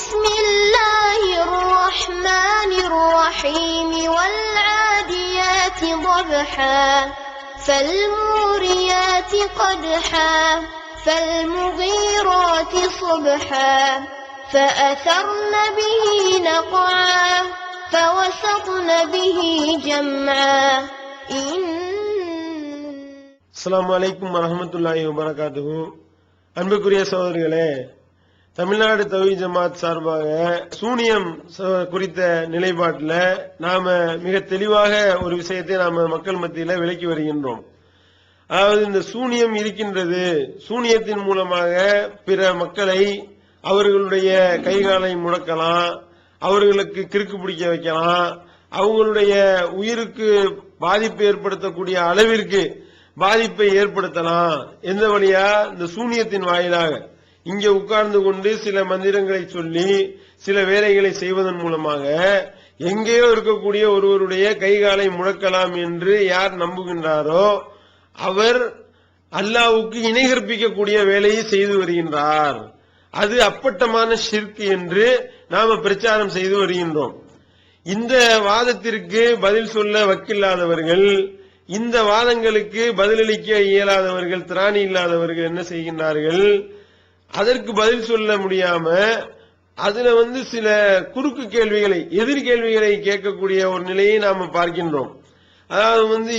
بسم الله الرحمن الرحيم والعاديات ضبحا فالموريات قدحا فالمغيرات صبحا فأثرن به نقعا فوسطن به جمعا. அஸ்ஸலாமு அலைக்கும் வரஹ்மத்துல்லாஹி வபரகாத்துஹு. அன்புக்குரிய சகோதரர்களே, தமிழ்நாடு தௌஹீத் ஜமாத் சார்பாக சூனியம் குறித்த நிலைப்பாட்டில் நாம மிக தெளிவாக ஒரு விஷயத்தை நாம மக்கள் மத்தியில விளக்கி வருகின்றோம். அதாவது இந்த சூனியம் இருக்கின்றது, சூனியத்தின் மூலமாக பிற மக்களை அவர்களுடைய கைகாலை முடக்கலாம், அவர்களுக்கு கிறுக்கு பிடிக்க வைக்கலாம், அவங்களுடைய உயிருக்கு பாதிப்பு ஏற்படுத்தக்கூடிய அளவிற்கு பாதிப்பை ஏற்படுத்தலாம். எந்த வழியா? இந்த சூனியத்தின் வாயிலாக இங்கே உட்கார்ந்து கொண்டு சில மந்திரங்களை சொல்லி சில வேலைகளை செய்வதன் மூலமாக எங்கேயோ இருக்கக்கூடிய ஒருவருடைய கைகாலை முடக்கலாம் என்று யார் நம்புகின்றாரோ அவர் அல்லாஹ்வுக்கு இணை கற்பிக்கக்கூடிய வேலையை செய்து வருகின்றார். அது அப்பட்டமான ஷிர்க் என்று நாம பிரச்சாரம் செய்து வருகின்றோம். இந்த வாதத்திற்கு பதில் சொல்ல வக்கில்லாதவர்கள், இந்த வாதங்களுக்கு பதிலளிக்க இயலாதவர்கள், திராணி இல்லாதவர்கள் என்ன செய்கின்றார்கள்? அதற்கு பதில் சொல்ல முடியாம அதுல சில குறுக்கு கேள்விகளை, எதிர் கேள்விகளை கேட்கக்கூடிய ஒரு நிலையை நாம பார்க்கின்றோம். அதாவது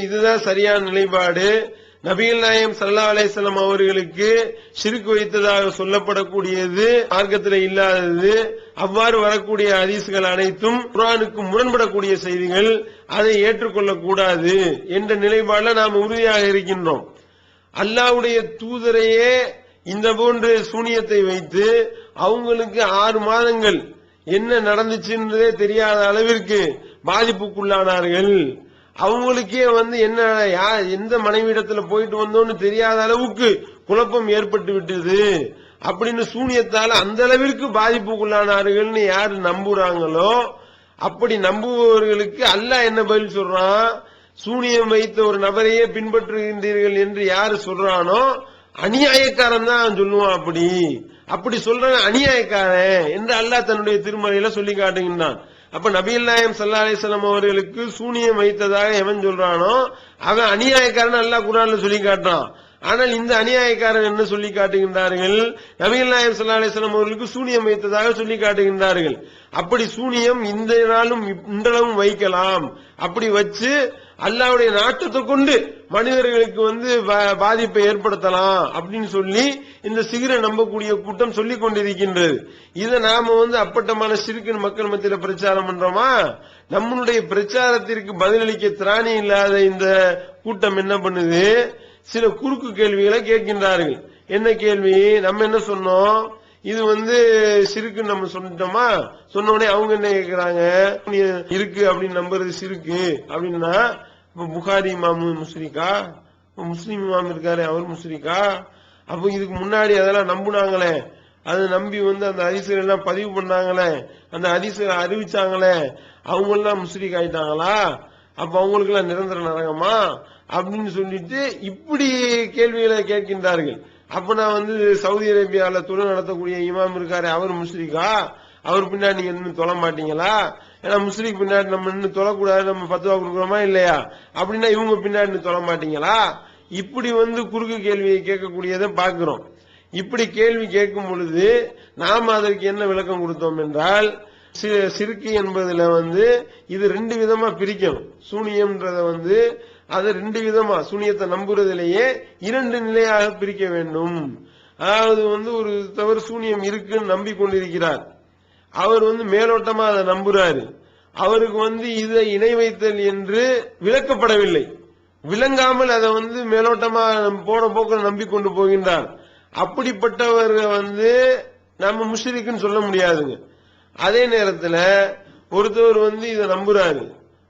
இதுதான் சரியான நிலைப்பாடு, நபிகள் நாயகம் ஸல்லல்லாஹு அலைஹி வஸல்லம் அவர்களுக்கு ஷிர்க் வைத்ததாக சொல்லப்படக்கூடியது மார்க்கத்தில் இல்லாதது, அவ்வாறு வரக்கூடிய ஹதீஸ்கள் அனைத்தும் குர்ஆனுக்கு முரண்படக்கூடிய செய்திகள், அதை ஏற்றுக்கொள்ளக் கூடாது என்ற நிலைப்பாடுல நாம் உறுதியாக இருக்கின்றோம். அல்லாஹ்வுடைய தூதரையே இந்த போன்ற சூனியத்தை வைத்து அவங்களுக்கு 6 மாதங்கள் என்ன நடந்துச்சுன்றதே தெரியாத அளவிற்கு பாதிப்புக்குள்ளானார்கள். அவங்களுக்கே என்ன எந்த மனைவிடத்துல போயிட்டு வந்தோன்னு தெரியாத அளவுக்கு குழப்பம் ஏற்பட்டு விட்டது அப்படின்னு சூனியத்தால அந்த அளவிற்கு பாதிப்புக்குள்ளானார்கள் யாரு நம்புறாங்களோ அப்படி நம்புபவர்களுக்கு அல்லாஹ் என்ன பதில் சொல்றான்? சூனியம் வைத்த ஒரு நபரையே பின்பற்றுகின்றீர்கள் என்று யாரு சொல்றானோ அநியாயக்காரன் தான் சொல்லுவான். அப்படி சொல்றவன் அநியாயக்காரன் என்று அல்லாஹ் தன்னுடைய திருமறையில சொல்லி காட்டுகின்றான். அப்ப நபிகள் நாயகம் ஸல்லல்லாஹு அலைஹி வஸல்லம் அவர்களுக்கு சூனியம் வைத்ததாக எவன் சொல்றானோ அவன் அநியாயக்காரன் அல்லாஹ் குர்ஆன்ல சொல்லி காட்டுறான். ஆனால் இந்த அநியாயக்காரன் என்ன சொல்லி காட்டுகின்றார்கள்? நபிகள் நாயகம் ஸல்லல்லாஹு அலைஹி வஸல்லம் அவர்களுக்கு சூனியம் வைத்ததாக சொல்லி காட்டுகின்றார்கள். அப்படி சூனியம் இந்த நாளும் இன்றளவும் வைக்கலாம், அப்படி வச்சு அல்லாஹ்வுடைய நாட்டத்தை கொண்டு மனிதர்களுக்கு பாதிப்பை ஏற்படுத்தலாம் அப்படின்னு சொல்லி இந்த சிகிர நம்பக்கூடிய கூட்டம் சொல்லிக் கொண்டிருக்கின்றது. இதை நாம அப்பட்டமான ஷிர்க்குன்னு மக்கள் மத்தியில பிரச்சாரம் பண்றோமா? நம்மளுடைய பிரச்சாரத்திற்கு பதிலளிக்க திராணி இல்லாத இந்த கூட்டம் என்ன பண்ணுது? சில குறுக்கு கேள்விகளை கேட்கின்றார்கள். என்ன கேள்வி? நம்ம என்ன சொன்னோம்? இது சிறுக்கு நம்ம சொல்லிட்டோமா? சொன்ன உடனே அவங்க என்ன கேட்கிறாங்க? இருக்கு அப்படின்னு நம்புறது சிறுக்கு அப்படின்னா புகாரி இமாம் முஸ்ரிக்கா, முஸ்லிம் இமாம் இருக்காரு அவர் முஸ்ரிக்கா? அப்ப இதுக்கு முன்னாடி அதெல்லாம் நம்புனாங்களே, அதை நம்பி அந்த ஹதீஸ்கள் எல்லாம் பதிவு பண்ணாங்களே, அந்த ஹதீஸ்களை அறிவிச்சாங்களே, அவங்க எல்லாம் முஸ்ரிக் ஆயிட்டாங்களா? அப்ப அவங்களுக்கு எல்லாம் நிரந்தர நரகமா அப்படின்னு சொல்லிட்டு இப்படி கேள்விகளை கேட்கின்றார்கள். அப்ப நான் சவுதி அரேபியாவில் தொழில் நடத்தக்கூடிய இமாம் இருக்காரு அவர் முஸ்லிக்கா? அவர் பின்னாடி நீங்க இன்னும் தொழ மாட்டீங்களா? ஏன்னா முஸ்லிக் பின்னாடி நம்ம இன்னும் தொழக்கூடாது, நம்ம பத்துவா கொடுக்குறோமா இல்லையா? அப்படின்னா இவங்க பின்னாடி தொழ மாட்டீங்களா? இப்படி குறுக்கு கேள்வியை கேட்கக்கூடியதை பார்க்கிறோம். இப்படி கேள்வி கேட்கும் பொழுது நாம அதற்கு என்ன விளக்கம் கொடுத்தோம் என்றால், சிறுக்கு என்பதுல இது 2 விதமா பிரிக்கணும். சூனியம்ன்றத அதை 2 விதமா, சூனியத்தை நம்புறதிலேயே 2 நிலையாக பிரிக்க வேண்டும். அதாவது ஒரு தவறு சூனியம் இருக்குன்னு நம்பிக்கொண்டிருக்கிறார், அவர் மேலோட்டமா அதை நம்புறாரு, அவருக்கு இதை இணை வைத்தல் என்று விளக்கப்படவில்லை, விளங்காமல் அதை மேலோட்டமா போன போக்கில் நம்பிக்கொண்டு போகின்றார். அப்படிப்பட்டவர் நம்ம முஷ்ரிக்குன்னு சொல்ல முடியாதுங்க. அதே நேரத்தில் ஒருத்தவர் இதை நம்புறாரு,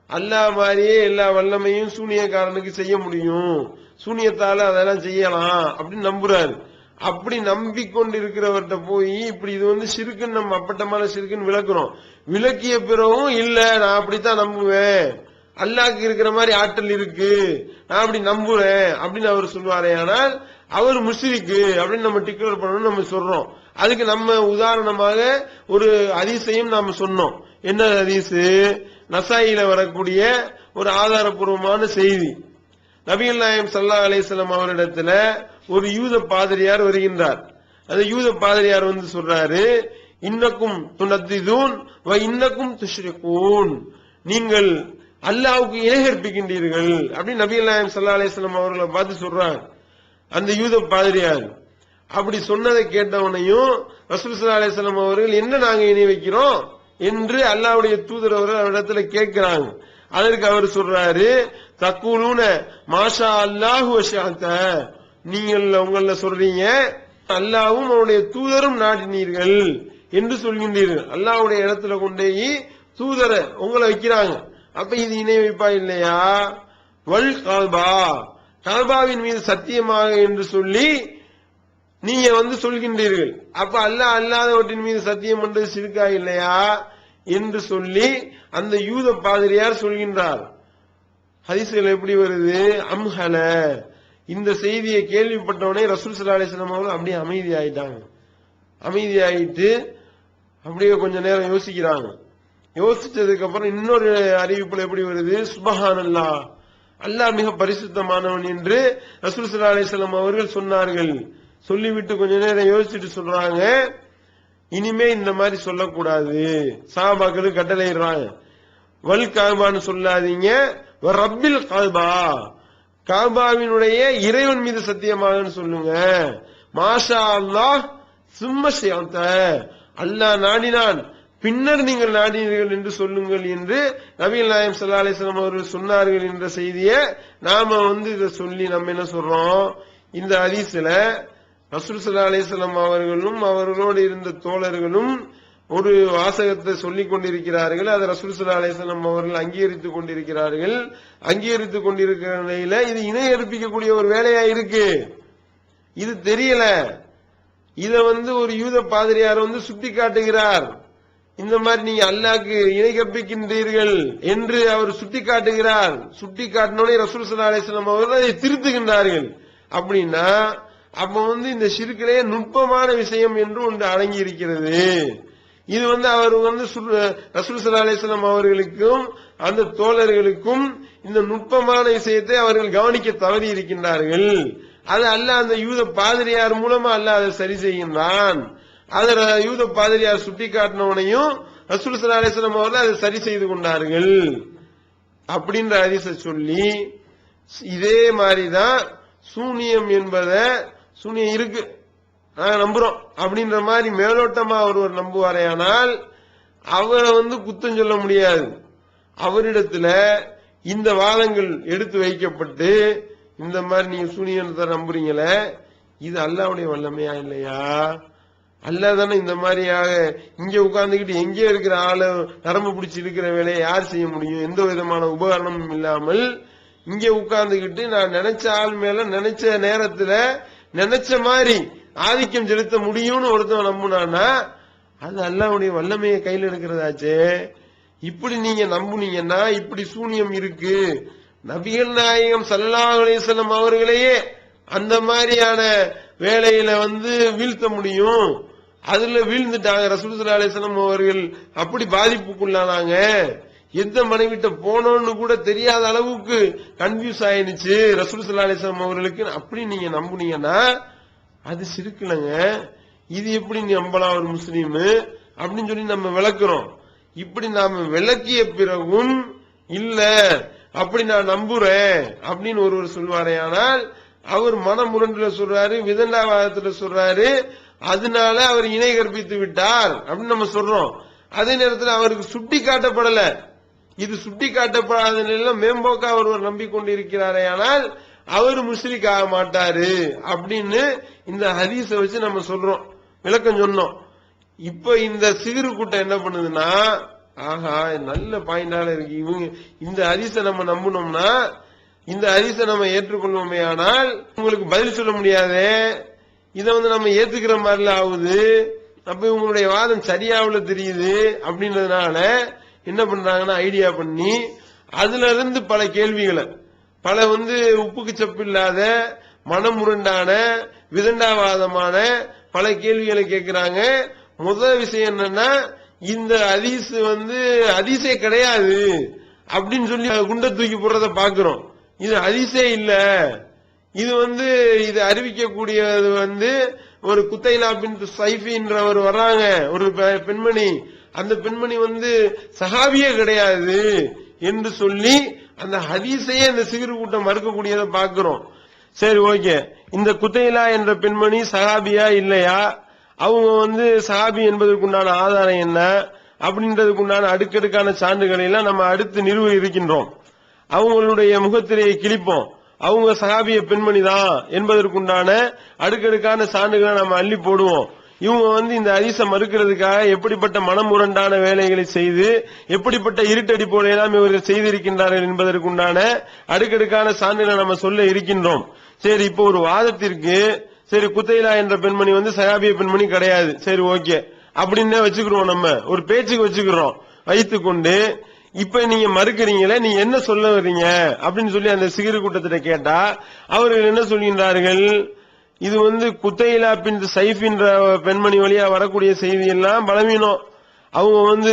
அல்லாஹ் மாதிரியே எல்லா வல்லமையும் சூனியக்காரனுக்கு செய்ய முடியும், சூனியத்தால அதெல்லாம் செய்யலாம் அப்படின்னு நம்புறாரு. அப்படி நம்பிக்கொண்டிருக்கிறவர்கிட்ட போய் இப்படி இது ஷிர்க்குன்னு நம்ம அப்பட்டமான ஷிர்க்குன்னு விளக்குறோம். விளக்கிய பிறகும் இல்ல நான் அப்படித்தான் நம்புவேன், அல்லாஹ்க்கு இருக்கிற மாதிரி ஆற்றல் இருக்கு, நான் அப்படி நம்புறேன் அப்படின்னு அவர் சொல்வாரே, ஆனால் அவர் முஷ்ரிக்கு அப்படின்னு நம்ம டிக்ளேர் பண்ணணும்னு நம்ம சொல்றோம். அதுக்கு நம்ம உதாரணமாக ஒரு ஹதீஸையும் நாம சொன்னோம். என்ன ஹதீஸ்? நசாயில வரக்கூடிய ஒரு ஆதாரபூர்வமான செய்தி. நபிகள் நாயகம் ஸல்லல்லாஹு அலைஹி வஸல்லம் அவரிடத்துல ஒரு யூத பாதிரியார் வருகின்றார். அந்த யூத பாதிரியார் வந்து சொல்றாரு, இன்னக்கும் துனத்திதூன் வ இன்னக்கும் துஷ்ரிகூன், நீங்கள் அல்லாஹ்வுக்கு இணை கற்பிக்கின்றீர்கள் அப்படி நபிகள் நாயகம் ஸல்லல்லாஹு அலைஹி வஸல்லம் அவர்களை பார்த்து சொல்றாங்க அந்த யூத பாதிரியார். அப்படி சொன்னதை கேட்டவனையும் ரசூல் ஸல்லல்லாஹு அலைஹி வஸல்லம் அவர்கள் என்ன நாங்க இணை வைக்கிறோம் என்று அல்லாஹ்வுடைய தூதர் அவர்கள் அவரிடத்துல கேட்கிறாங்க. அதற்கு அவர் சொல்றாரு, தக்கூலூன மாஷா அல்லாஹு வஷஅத, நீங்கள் உங்கள சொல்றீங்க அல்லாஹ்வும் அவருடைய தூதரும் நாடினீர்கள் என்று சொல்கின்றீர்கள். அல்லாஹ்வுடைய இடத்துல கொண்டே தூதரை உங்களை வைக்கிறாங்க. அப்ப இது இணை வைப்பா இல்லையா? வல் கஅபா, கஅபாவின் மீது சத்தியமாக என்று சொல்லி நீங்க வந்து சொல்கின்றீர்கள். அப்ப அல்லாஹ் அல்லாதவற்றின் மீது சத்தியம் பண்றது ஷிர்கா இல்லையா என்று சொல்லி அந்த யூத பாதிரியார் சொல்கின்றார். ஹதீஸ்கள் எப்படி வருது? அம்ஹல, இந்த செய்தியை கேள்விப்பட்டவனே ரசூல் ஸல்லல்லாஹு அலைஹி வஸல்லம் அவர்கள் அப்படியே அமைதியாயிட்டாங்க. அமைதியாயிட்டு அப்படியே கொஞ்ச நேரம் யோசிக்கிறாங்க. யோசிச்சதுக்கு அப்புறம் இன்னொரு அறிவிப்புல எப்படி வருது? சுப்ஹானல்லாஹ், அல்லாஹ் மிக பரிசுத்தமானவன் என்று ரசூல் ஸல்லல்லாஹு அலைஹி வஸல்லம் அவர்கள் சொன்னார்கள். சொல்லிவிட்டு கொஞ்ச நேரம் யோசிச்சுட்டு சொல்றாங்க, இனிமே இந்த மாதிரி சொல்லக்கூடாது. சஹாபாக்களுக்கு கட்டளையிடுறாங்க, வல் கஅபான்னு சொல்லாதீங்க, ரப்பில் கஅபா, கஅபாவினுடைய இறைவன் மீது சத்தியமாக சொல்லுங்க. மாஷா அல்லாஹ் சும்ம ஷிஅத, அல்லாஹ் நாடினான் பின்னர் நீங்கள் நாடினீர்கள் என்று சொல்லுங்கள் என்று நபிகள் நாயகம் ஸல்லல்லாஹு அலைஹி வஸல்லம் அவர்கள் சொன்னார்கள் என்ற செய்தியை நாம வந்து இதை சொல்லி நம்ம என்ன சொல்றோம்? இந்த ஹதீஸ்ல ரசூல் ஸல்லல்லாஹு அலைஹி வஸல்லம் அவர்களும் அவர்களோடு இருந்த தோழர்களும் ஒரு வாசகத்தை சொல்லிக் கொண்டிருக்கிறார்கள். அதை ரசூல் ஸல்லல்லாஹு அலைஹி வஸல்லம் அவர்கள் அங்கீகரித்துக் கொண்டிருக்கிறார்கள். அங்கீகரித்துக் கொண்டிருக்கிற நிலையில இது இணை கற்பிக்கக்கூடிய ஒரு வேலையா இருக்கு. இது தெரியல. இத வந்து ஒரு யூத பாதிரியார் வந்து சுட்டி காட்டுகிறார். இந்த மாதிரி நீங்க அல்லாஹ்க்கு இணை கற்பிக்கின்றீர்கள் என்று அவர் சுட்டி காட்டுகிறார். சுட்டி காட்டினோடனே ரசூல் ஸல்லல்லாஹு அலைஹி வஸல்லம் அவர்கள் அதை திருத்துகின்றார்கள். அப்படின்னா அப்ப வந்து இந்த ஷிர்கிலே நுட்பமான விஷயம் என்று ஒன்று அடங்கி இருக்கிறது. இது வந்து அவர் வந்து ரசூல் ஸல்லல்லாஹு அலைஹி வஸல்லம் அவர்களுக்கும் அந்த தோழர்களுக்கும் இந்த நுட்பமான விஷயத்தை அவர்கள் கவனிக்க தவறி இருக்கின்றார்கள். அது அல்லாஹ் அந்த யூத பாதிரியார் மூலமா அல்லாஹ் அதை சரி செய்கின்றான். அதை யூத பாதிரியார் சுட்டி காட்டினவனையும் ரசூல் ஸல்லல்லாஹு அலைஹி வஸல்லம் அவர்கள் அதை சரி செய்து கொண்டார்கள் அப்படின்ற ஹதீஸை சொல்லி, இதே மாதிரிதான் சூனியம் என்பத சூனியம் இருக்கு நாங்க நம்புறோம் அப்படின்ற மாதிரி மேலோட்டமா ஒருவர் நம்புவாரையானால் அவரை வந்து குத்தம் சொல்ல முடியாது. அவரிடத்துல இந்த வாதங்கள் எடுத்து வைக்கப்பட்டு, இந்த மாதிரி நீங்க சூனியத்தை நம்புறீங்களே, இது அல்லாஹ்வுடைய வல்லமையா இல்லையா? அல்லாஹ் தானே இந்த மாதிரியாக இங்க உட்கார்ந்துகிட்டு எங்கே இருக்கிற ஆளு நரம்பு பிடிச்சி இருக்கிற வேலையை யார் செய்ய முடியும்? எந்த விதமான உபகரணமும் இல்லாமல் இங்க உட்கார்ந்துகிட்டு நான் நினைச்ச ஆள் மேல நினைச்ச நேரத்துல நினைச்ச மாதிரி ஆதிக்கம் செலுத்த முடியும்னு ஒருத்தன் நம்புனானா அது அல்லாஹ்வுடைய வல்லமையை கையில் எடுக்கிறதாச்சே. இப்படி நீங்க நம்புனீங்கன்னா இப்படி சூனியம் இருக்கு. நபிகள் நாயகம் ஸல்லல்லாஹு அலைஹி வஸல்லம் அவர்களையே அந்த மாதிரியான வேலையில வந்து வீழ்த்த முடியும். அதுல வீழ்ந்துட்டாங்க. ரசூல் ஸல்லல்லாஹு அலைஹி வஸல்லம் அவர்கள் அப்படி பாதிப்புக்குள்ளானாங்க. எந்த மனைவிட்ட போனோன்னு கூட தெரியாத அளவுக்கு கன்ஃபியூஸ் ஆயிடுச்சு ரசூல் ஸல்லல்லாஹு அலைஹி வஸல்லம் அவர்களுக்கு. அப்படி நீங்க நம்புனீங்கன்னா அது சிறுக்குலங்க. இது எப்படி நீ நம்பலாம் ஒரு முஸ்லீம் அப்படின்னு சொல்லி நம்ம விளக்குறோம். இப்படி நாம விளக்கிய பிறகும் இல்ல அப்படி நான் நம்புறேன் அப்படின்னு ஒருவர் சொல்வாரே, ஆனால் அவர் மனமுரண்டுல சொல்றாரு, விதண்டாவாதத்துல சொல்றாரு, அதனால அவர் இணை கற்பித்து விட்டார் அப்படின்னு நம்ம சொல்றோம். அதே நேரத்தில் அவருக்கு சுட்டி காட்டப்படல. இது சுட்டி காட்டப்படாத நிலையில மேம்போக்கா ஒருவர் நம்பிக்கொண்டிருக்கிறாரே, ஆனால் அவர் முஸ்லிக் ஆக மாட்டாரு அப்படின்னு இந்த ஹதீஸை வச்சு நம்ம சொல்றோம், விளக்கம் சொன்னோம். இப்ப இந்த சிறு கூட்டம் என்ன பண்ணுதுன்னா, ஆஹா நல்ல பாயிண்டால இருக்கு, இவங்க இந்த ஹதீஸை நம்ம நம்பணும்னா இந்த ஹதீஸை நம்ம ஏற்றுக்கொள்வோமே, ஆனால் உங்களுக்கு பதில் சொல்ல முடியாதே, இதை வந்து நம்ம ஏத்துக்கிற மாதிரில ஆகுது, அப்ப இவங்களுடைய வாதம் சரியாவுல தெரியுது அப்படின்றதுனால என்ன பண்றாங்கன்னா ஐடியா பண்ணி அதுல இருந்து பல கேள்விகளை, பல வந்து உப்புக்கு சப்பு இல்லாத மனமுரண்டான விதண்டாவாதமான பல கேள்விகளை கேட்கிறாங்க. முதல் விஷயம் என்னன்னா, இந்த ஹதீஸ் ஹதீஸே கிடையாது அப்படின்னு சொல்லி குண்டை தூக்கி போடுறத பாக்குறோம். இது ஹதீஸே இல்ல, இது இது அறிவிக்கக்கூடியது ஒரு குத்தைலா பின் சைஃபின்றவர் வர்றாங்க, ஒரு பெண்மணி. அந்த பெண்மணி சஹாபியே கிடையாது என்று சொல்லி அந்த ஹதீஸையே அந்த சிறு கூட்டம் மறுக்கக்கூடியதை பாக்குறோம். சரி, ஓகே, இந்த குத்தைலா என்ற பெண்மணி சஹாபியா இல்லையா, அவங்க சஹாபி என்பதற்குண்டான ஆதாரம் என்ன அப்படின்றதுக்குண்டான அடுக்கடுக்கான சான்றுகளை எல்லாம் நம்ம அடுத்து நிறுவ இருக்கின்றோம். அவங்களுடைய முகத்திரையை கிழிப்போம், அவங்க சஹாபிய பெண்மணி தான் என்பதற்குண்டான அடுக்கடுக்கான சான்றுகளை நம்ம அள்ளி போடுவோம். இவங்க இந்த ஹதீஸை மறுக்கிறதுக்காக எப்படிப்பட்ட மனமுரண்டான வேலைகளை செய்து எப்படிப்பட்ட இருட்டடிப்போடு எல்லாம் இவர்கள் செய்திருக்கின்றார்கள் என்பதற்குண்டான அடுக்கடுக்கான சான்றுகளை நம்ம சொல்ல இருக்கின்றோம். சரி, இப்போ ஒரு வாதத்திற்கு, சரி குத்தைலா என்ற பெண்மணி சஹாபிய பெண்மணி கிடையாது, சரி ஓகே அப்படின்னு வச்சுக்கிறோம், நம்ம ஒரு பேச்சுக்கு வச்சுக்கிறோம். வைத்துக்கொண்டு இப்ப நீங்க மறுக்கிறீங்களே, நீங்க என்ன சொல்ல வர்றீங்க அப்படின்னு சொல்லி அந்த சிறு கூட்டத்திட்ட கேட்டா அவர்கள் என்ன சொல்கின்றார்கள், இது குத்தைலா பின் சைஃபின்ற பெண்மணி வழியா வரக்கூடிய செய்தி எல்லாம் பலவீனம், அவங்க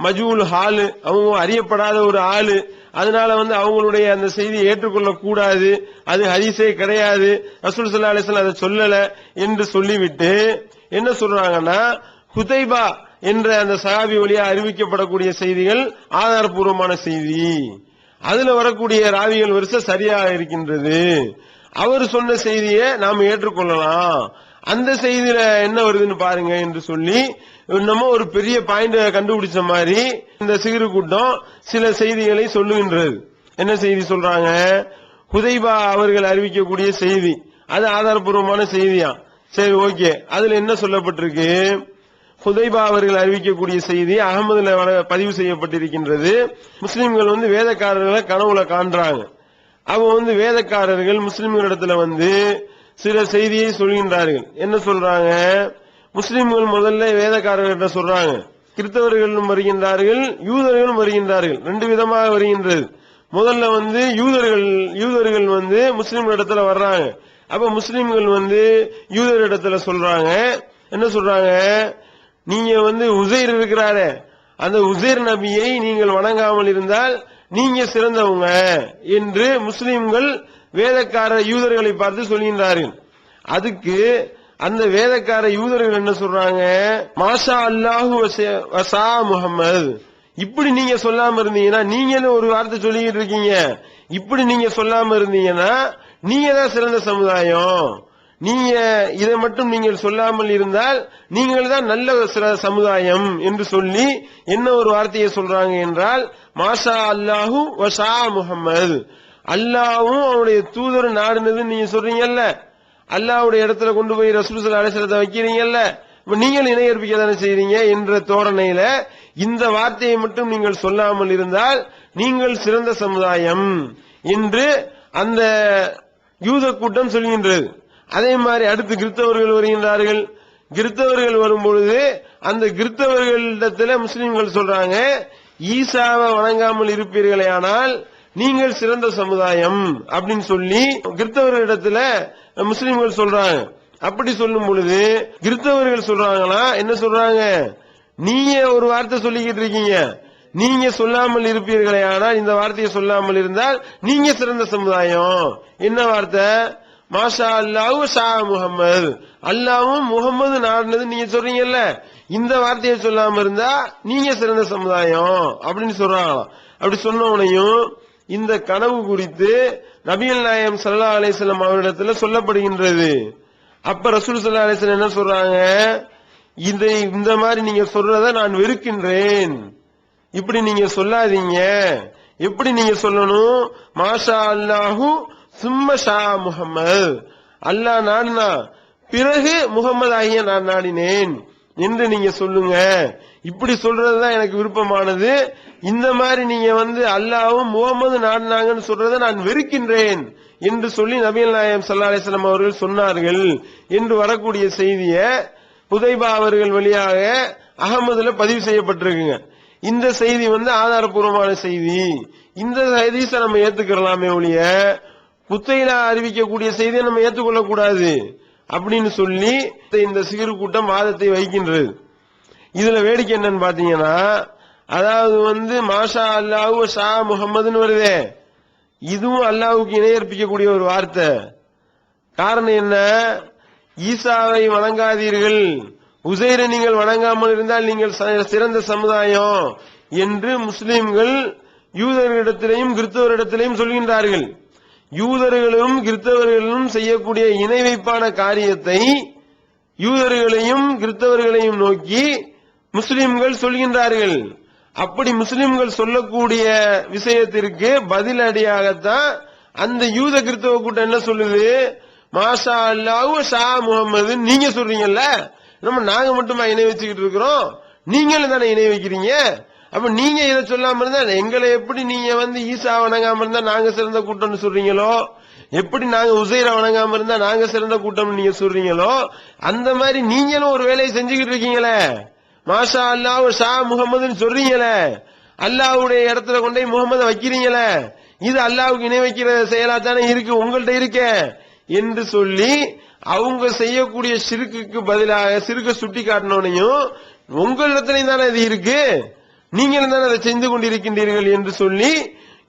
மஜூல் ஹாலு, அவங்க அறியப்படாத ஒரு ஆளு, அதனால அவங்களுடைய அந்த செய்தியை ஏற்றுக்கொள்ள கூடாது, அது ஹதீஸே கிடையாது, ரசூல் ஸல்லல்லாஹு அலைஹி வஸல்லம் அதை சொல்லல என்று சொல்லிவிட்டு என்ன சொல்றாங்கன்னா, குதைபா என்ற அந்த சஹாபி வழியா அறிவிக்கப்படக்கூடிய செய்திகள் ஆதாரபூர்வமான செய்தி, அதுல வரக்கூடிய ராவிகள் வரிசை சரியாக இருக்கின்றது, அவர் சொன்ன செய்தியை நாம் ஏற்றுக்கொள்ளலாம், அந்த செய்தியில என்ன வருதுன்னு பாருங்க என்று சொல்லி நம்ம ஒரு பெரிய பாயிண்ட் கண்டுபிடிச்ச மாதிரி இந்த சிறு கூட்டம் சில செய்திகளை சொல்லுகின்றது. என்ன செய்தி சொல்றாங்க, குதைபா அவர்கள் அறிவிக்கக்கூடிய செய்தி அது ஆதாரபூர்வமான செய்தியா. சரி, ஓகே, அதுல என்ன சொல்லப்பட்டிருக்கு, குதைபா அவர்கள் அறிவிக்கக்கூடிய செய்தி அகமதுல பதிவு செய்யப்பட்டிருக்கின்றது. முஸ்லிம்கள் வேதக்காரர்களை கனவுல காண்றாங்க. அவங்க வேதக்காரர்கள் முஸ்லிம்களிடத்துல சில செய்தியை சொல்கின்றார்கள். என்ன சொல்றாங்க, முஸ்லிம்கள் முதல்ல வேதக்காரர்கிட்ட சொல்றாங்க, கிறிஸ்தவர்களும் வருகின்றார்கள் யூதர்களும் வருகின்றார்கள், ரெண்டு விதமாக வருகின்றது. முதல்ல யூதர்கள் முஸ்லிம்களிடத்துல வர்றாங்க. அப்ப முஸ்லிம்கள் யூதரிடத்துல சொல்றாங்க, என்ன சொல்றாங்க, நீங்க உசைர் இருக்கிறாரே, அந்த உசைர் நபியை நீங்கள் வணங்காமல் இருந்தால் நீங்க சிறந்தவங்க என்று முஸ்லிம்கள் வேதக்கார யூதர்களை பார்த்து சொல்கின்றார்கள். அதுக்கு அந்த வேதக்கார யூதர்கள் என்ன சொல்றாங்க, மாஷா அல்லாஹு வசா முஹம்மது, இப்படி நீங்க சொல்லாம இருந்தீங்கன்னா, நீங்களும் ஒரு வார்த்தை சொல்லிக்கிட்டு இருக்கீங்க, இப்படி நீங்க சொல்லாம இருந்தீங்கன்னா நீங்க தான் சிறந்த சமுதாயம், நீங்க இதை மட்டும் நீங்கள் சொல்லாமல் இருந்தால் நீங்கள் தான் நல்ல சமுதாயம் என்று சொல்லி என்ன ஒரு வார்த்தையை சொல்றாங்க என்றால், மாஷா அல்லாஹு வஷா முஹம்மது, அல்லாஹ்வும் அவருடைய தூதர் நாடுனது நீங்க சொல்றீங்கல்ல, அல்லாஹ்வுடைய இடத்துல கொண்டு போய் ரசூல் ஸல்லல்லாஹு அலைஹி வஸல்லம் வைக்கிறீங்கல்ல, நீங்கள் இணை கற்பிக்க தானே செய்றீங்க என்ற தோரணையில இந்த வார்த்தையை மட்டும் நீங்கள் சொல்லாமல் இருந்தால் நீங்கள் சிறந்த சமுதாயம் என்று அந்த யூத கூட்டம் சொல்கின்றது. அதே மாதிரி அடுத்து கிறிஸ்தவர்கள் வருகின்றார்கள். கிறிஸ்தவர்கள் வரும்பொழுது அந்த கிறிஸ்தவர்களிடத்துல முஸ்லிம்கள் சொல்றாங்க, ஈசாவை வணங்காமல் இருப்பீர்களே ஆனால் நீங்கள் சிறந்த சமுதாயம் அப்படின்னு சொல்லி கிறிஸ்தவர்களிடத்துல முஸ்லிம்கள் சொல்றாங்க. அப்படி சொல்லும் பொழுது கிறிஸ்தவர்கள் சொல்றாங்களா, என்ன சொல்றாங்க, நீங்க ஒரு வார்த்தை சொல்லிக்கிட்டு இருக்கீங்க, நீங்க சொல்லாமல் இருப்பீர்களே ஆனால், இந்த வார்த்தையை சொல்லாமல் இருந்தால் நீங்க சிறந்த சமுதாயம். என்ன வார்த்தை, மாஷா அல்லாஹு ஷா முஹம்மது, அல்லாவும் முகமது நாடுனது நீங்க சொல்றீங்கல்ல, இந்த வார்த்தையை சொல்லாம இருந்தா நீங்க சிறந்த சமுதாயம் அப்படின்னு சொல்றாங்களாம். அப்படி சொன்னவனையும் இந்த கனவு குறித்து நபிகள் நாயகம் ஸல்லல்லாஹு அலைஹி வஸல்லம் அவரிடத்துல சொல்லப்படுகின்றது. அப்ப ரசூல் ஸல்லல்லாஹு அலைஹி வஸல்லம் என்ன சொல்றாங்க, இந்த மாதிரி நீங்க சொல்றத நான் வெறுக்கின்றேன், இப்படி நீங்க சொல்லாதீங்க, எப்படி நீங்க சொல்லணும், மாஷா அல்லாஹு சும்ம ஷா முஹம்மது, அல்லாஹ் நாடினா பிறகு முகமது ஆகிய நான் நாடினேன் என்று நீங்க சொல்லுங்க, இப்படி சொல்றதுதான் எனக்கு விருப்பமானது, இந்த மாதிரி நீங்க அல்லாஹ்வும் முகமது நாடினாங்கன்னு சொல்றதை நான் வெறுக்கின்றேன் என்று சொல்லி நபிகள் நாயகம் ஸல்லல்லாஹு அலைஹி வஸல்லம் அவர்கள் சொன்னார்கள் என்று வரக்கூடிய செய்தியை குதைபா அவர்கள் வழியாக அகமதுல பதிவு செய்யப்பட்டிருக்குங்க. இந்த செய்தி ஆதாரபூர்வமான செய்தி. இந்த ஹதீஸை நம்ம ஏத்துக்கலாமே ஒழிய குத்தைலா அறிவிக்கக்கூடிய செய்தியை நம்ம ஏற்றுக்கொள்ள கூடாது. அப்படின்னு சொல்லி இந்த சிறு கூட்டம் வாதத்தை வைக்கின்றது. இதுல வேடிக்கை என்னன்னு பாத்தீங்கன்னா, அதாவது மாஷா அல்லாஹு ஷா முகமதுன்னு வருதே, இதுவும் அல்லாஹ்வுக்கு இணையர்ப்பிக்கக்கூடிய ஒரு வார்த்தை. காரணம் என்ன? ஈசாவை வணங்காதீர்கள், உசைரை நீங்கள் வணங்காமல் இருந்தால் நீங்கள் சிறந்த சமுதாயம் என்று முஸ்லிம்கள் யூதர்களிடத்திலேயும் கிறிஸ்தவரிடத்திலேயும் சொல்கின்றார்கள். யூதர்களும் கிறிஸ்தவர்களும் செய்யக்கூடிய இணை வைப்பான காரியத்தை யூதர்களையும் கிறிஸ்தவர்களையும் நோக்கி முஸ்லிம்கள் சொல்கின்றார்கள். அப்படி முஸ்லிம்கள் சொல்லக்கூடிய விஷயத்திற்கு பதிலடியாகத்தான் அந்த யூத கிறிஸ்தவ கூட்டம் என்ன சொல்லுது? மாஷா அல்லாஹு ஷா முகமது நீங்க சொல்றீங்கல்ல, நாங்க மட்டுமா இணை வச்சுக்கிட்டு இருக்கிறோம், நீங்களும் தானே இணை வைக்கிறீங்க. அப்ப நீங்க இதை சொல்லாம இருந்தா எங்களை எப்படி நீங்க ஈசா வணங்காம இருந்தா நாங்க சிறந்த கூட்டம்னு சொல்றீங்களோ, எப்படி நாங்க உசைரை வணங்காம இருந்தா நாங்க சிறந்த கூட்டம் நீங்க சொல்றீங்களோ, அந்த மாதிரி நீங்களும் ஒரு வேலையை செஞ்சுக்கிட்டு இருக்கீங்களே. மாஷா அல்லாஹ் ஷா முகமதுன்னு சொல்றீங்களே, அல்லாஹ்வுடைய இடத்துல கொண்டே முகமது வைக்கிறீங்களே, இது அல்லாஹ்வுக்கு இணை வைக்கிற செயலா தானே இருக்கு, உங்கள்ட்ட இருக்க என்று சொல்லி அவங்க செய்யக்கூடிய சிறுக்குக்கு பதிலாக சிறுக்க சுட்டி காட்டினோனையும் உங்களிடத்திலையும் தானே இது இருக்கு, நீங்களும் தானே அதை செஞ்சு கொண்டிருக்கின்றீர்கள் என்று சொல்லி